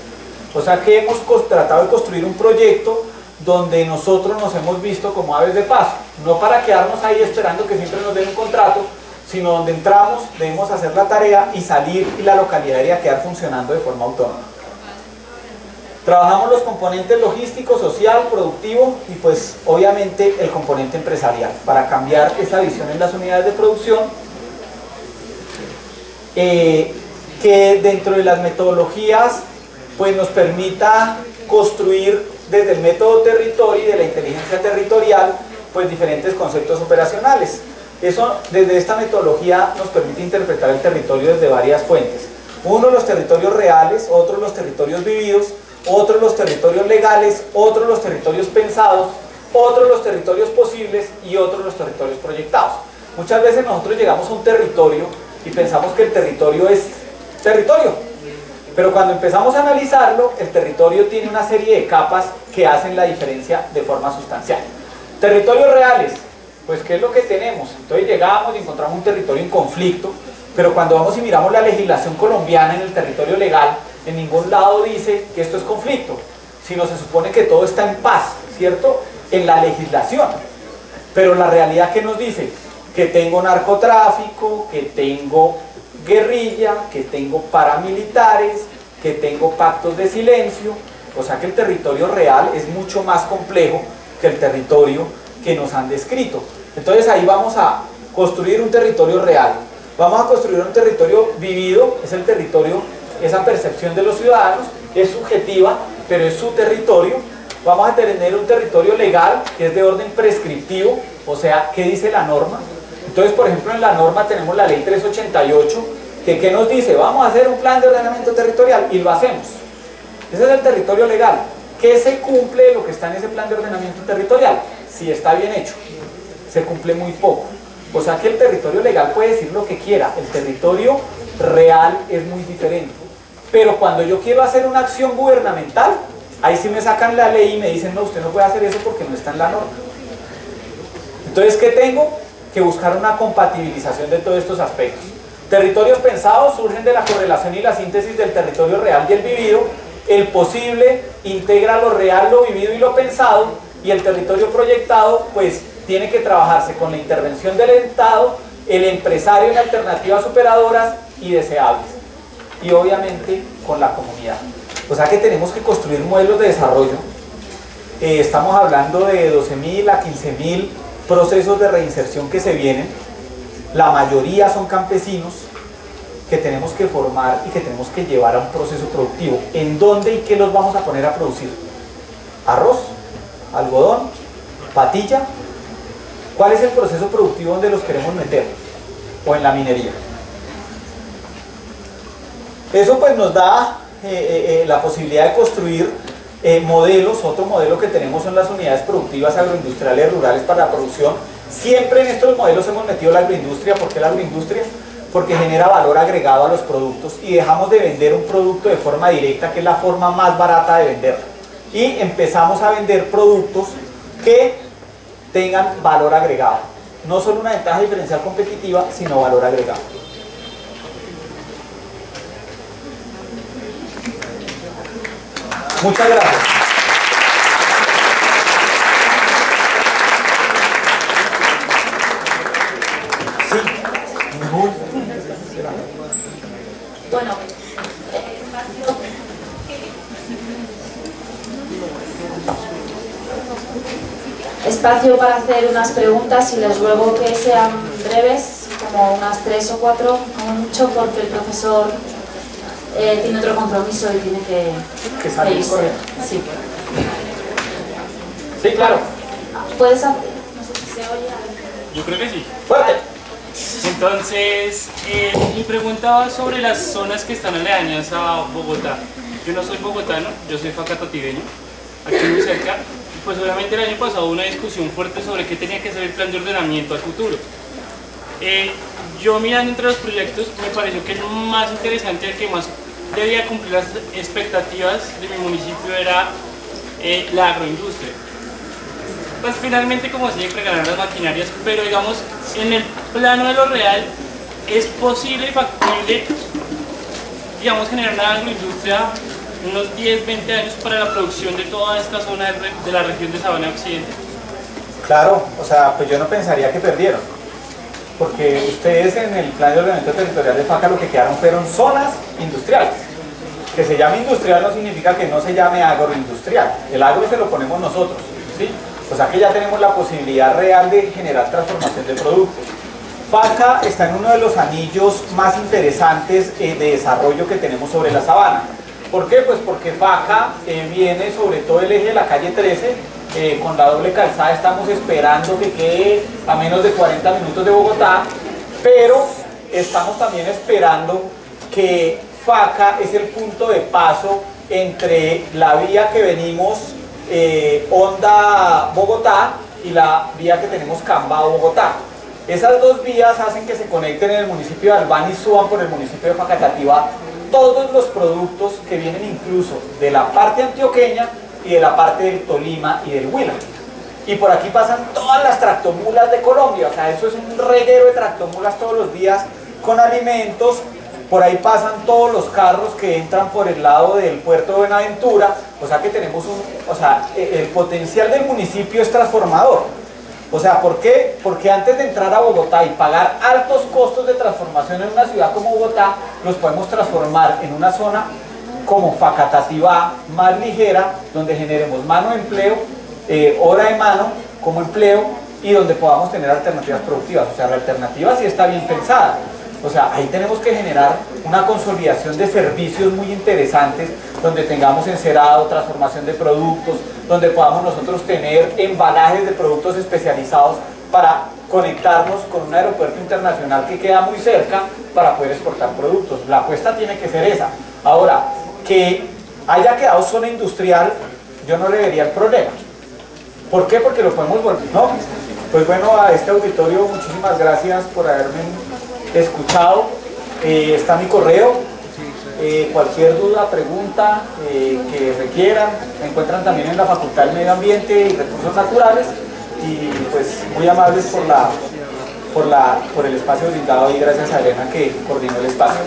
o sea que hemos tratado de construir un proyecto donde nosotros nos hemos visto como aves de paso, no para quedarnos ahí esperando que siempre nos den un contrato, sino donde entramos, debemos hacer la tarea y salir, y la localidad debería quedar funcionando de forma autónoma. Trabajamos los componentes logístico, social, productivo y pues obviamente el componente empresarial para cambiar esa visión en las unidades de producción, que dentro de las metodologías pues nos permita construir desde el método territorio y de la inteligencia territorial pues diferentes conceptos operacionales. Eso, desde esta metodología, nos permite interpretar el territorio desde varias fuentes. Uno, los territorios reales; otro, los territorios vividos; otro, los territorios legales; otro, los territorios pensados; otro, los territorios posibles; y otro, los territorios proyectados. Muchas veces nosotros llegamos a un territorio y pensamos que el territorio es territorio, pero cuando empezamos a analizarlo, el territorio tiene una serie de capas que hacen la diferencia de forma sustancial. Territorios reales, pues ¿qué es lo que tenemos? Entonces llegamos y encontramos un territorio en conflicto, pero cuando vamos y miramos la legislación colombiana en el territorio legal, en ningún lado dice que esto es conflicto, sino se supone que todo está en paz, ¿cierto? En la legislación. Pero la realidad, ¿qué nos dice? Que tengo narcotráfico, que tengo guerrilla, que tengo paramilitares, que tengo pactos de silencio. O sea que el territorio real es mucho más complejo que el territorio que nos han descrito. Entonces ahí vamos a construir un territorio real. Vamos a construir un territorio vivido, es el territorio, esa percepción de los ciudadanos, es subjetiva, pero es su territorio. Vamos a tener un territorio legal, que es de orden prescriptivo, o sea, ¿qué dice la norma? Entonces, por ejemplo, en la norma tenemos la ley 388, que ¿qué nos dice? Vamos a hacer un plan de ordenamiento territorial, y lo hacemos. Ese es el territorio legal. ¿Qué se cumple de lo que está en ese plan de ordenamiento territorial? Si está bien hecho, se cumple muy poco. O sea que el territorio legal puede decir lo que quiera, el territorio real es muy diferente. Pero cuando yo quiero hacer una acción gubernamental, ahí sí me sacan la ley y me dicen, no, usted no puede hacer eso porque no está en la norma. Entonces, ¿qué tengo? Que buscar una compatibilización de todos estos aspectos. Territorios pensados surgen de la correlación y la síntesis del territorio real y el vivido. El posible integra lo real, lo vivido y lo pensado, y el territorio proyectado pues tiene que trabajarse con la intervención del Estado, el empresario en alternativas superadoras y deseables, y obviamente con la comunidad. O sea que tenemos que construir modelos de desarrollo. Estamos hablando de 12.000 a 15.000 procesos de reinserción que se vienen. La mayoría son campesinos que tenemos que formar y que tenemos que llevar a un proceso productivo. ¿En dónde y qué los vamos a poner a producir? ¿Arroz? ¿Algodón? ¿Patilla? ¿Cuál es el proceso productivo donde los queremos meter? ¿O en la minería? Eso pues nos da la posibilidad de construir modelos. Otro modelo que tenemos son las unidades productivas agroindustriales rurales para la producción. Siempre en estos modelos hemos metido la agroindustria. ¿Por qué la agroindustria? Porque genera valor agregado a los productos y dejamos de vender un producto de forma directa, que es la forma más barata de venderlo, y empezamos a vender productos que tengan valor agregado, no solo una ventaja diferencial competitiva, sino valor agregado. Muchas gracias. Sí, muy. Bueno, espacio para hacer unas preguntas, y les ruego que sean breves, como unas 3 o 4, como mucho, porque el profesor tiene otro compromiso y tiene que irse. Sí. Sí, claro. ¿Puedes hacer? No sé si se oye. Yo creo que sí. Fuerte. Entonces, mi pregunta va sobre las zonas que están aledañas a Bogotá. Yo no soy bogotano, yo soy facatativeño, aquí muy cerca. Y pues obviamente el año pasado hubo una discusión fuerte sobre qué tenía que ser el plan de ordenamiento al futuro. Yo mirando entre los proyectos, me pareció que el más interesante, el que más debía cumplir las expectativas de mi municipio, era la agroindustria. Pues finalmente, como siempre, ganar las maquinarias, pero digamos, en el plano de lo real, es posible y factible, digamos, generar una agroindustria unos 10, 20 años para la producción de toda esta zona de la región de Sabana Occidente. Claro, o sea, pues yo no pensaría que perdieron, porque ustedes en el plan de ordenamiento territorial de FACA lo que quedaron fueron zonas industriales. Que se llame industrial no significa que no se llame agroindustrial, el agro se lo ponemos nosotros, ¿sí? O sea que ya tenemos la posibilidad real de generar transformación de productos. FACA está en uno de los anillos más interesantes de desarrollo que tenemos sobre la sabana. ¿Por qué? Pues porque FACA viene sobre todo el eje de la calle 13, con la doble calzada. Estamos esperando que quede a menos de 40 minutos de Bogotá, pero estamos también esperando que FACA es el punto de paso entre la vía que venimos Honda Bogotá y la vía que tenemos Cambao Bogotá. Esas dos vías hacen que se conecten en el municipio de Albán y suban por el municipio de Facatativá todos los productos que vienen incluso de la parte antioqueña y de la parte del Tolima y del Huila. Y por aquí pasan todas las tractomulas de Colombia, o sea, eso es un reguero de tractomulas todos los días con alimentos. Por ahí pasan todos los carros que entran por el lado del puerto de Buenaventura, o sea que tenemos el potencial del municipio es transformador. O sea, ¿por qué? Porque antes de entrar a Bogotá y pagar altos costos de transformación en una ciudad como Bogotá, los podemos transformar en una zona como Facatativá, más ligera, donde generemos mano de empleo, hora de mano como empleo, y donde podamos tener alternativas productivas. O sea, la alternativa sí está bien pensada. O sea, ahí tenemos que generar una consolidación de servicios muy interesantes, donde tengamos encerado, transformación de productos, donde podamos nosotros tener embalajes de productos especializados para conectarnos con un aeropuerto internacional que queda muy cerca para poder exportar productos. La apuesta tiene que ser esa. Ahora, que haya quedado zona industrial, yo no le vería el problema. ¿Por qué? Porque lo podemos volver, ¿no? Pues bueno, a este auditorio, muchísimas gracias por haberme escuchado. Está mi correo. Cualquier duda, pregunta que requieran, me encuentran también en la Facultad de Medio Ambiente y Recursos Naturales, y pues muy amables por el espacio brindado, y gracias a Elena que coordinó el espacio.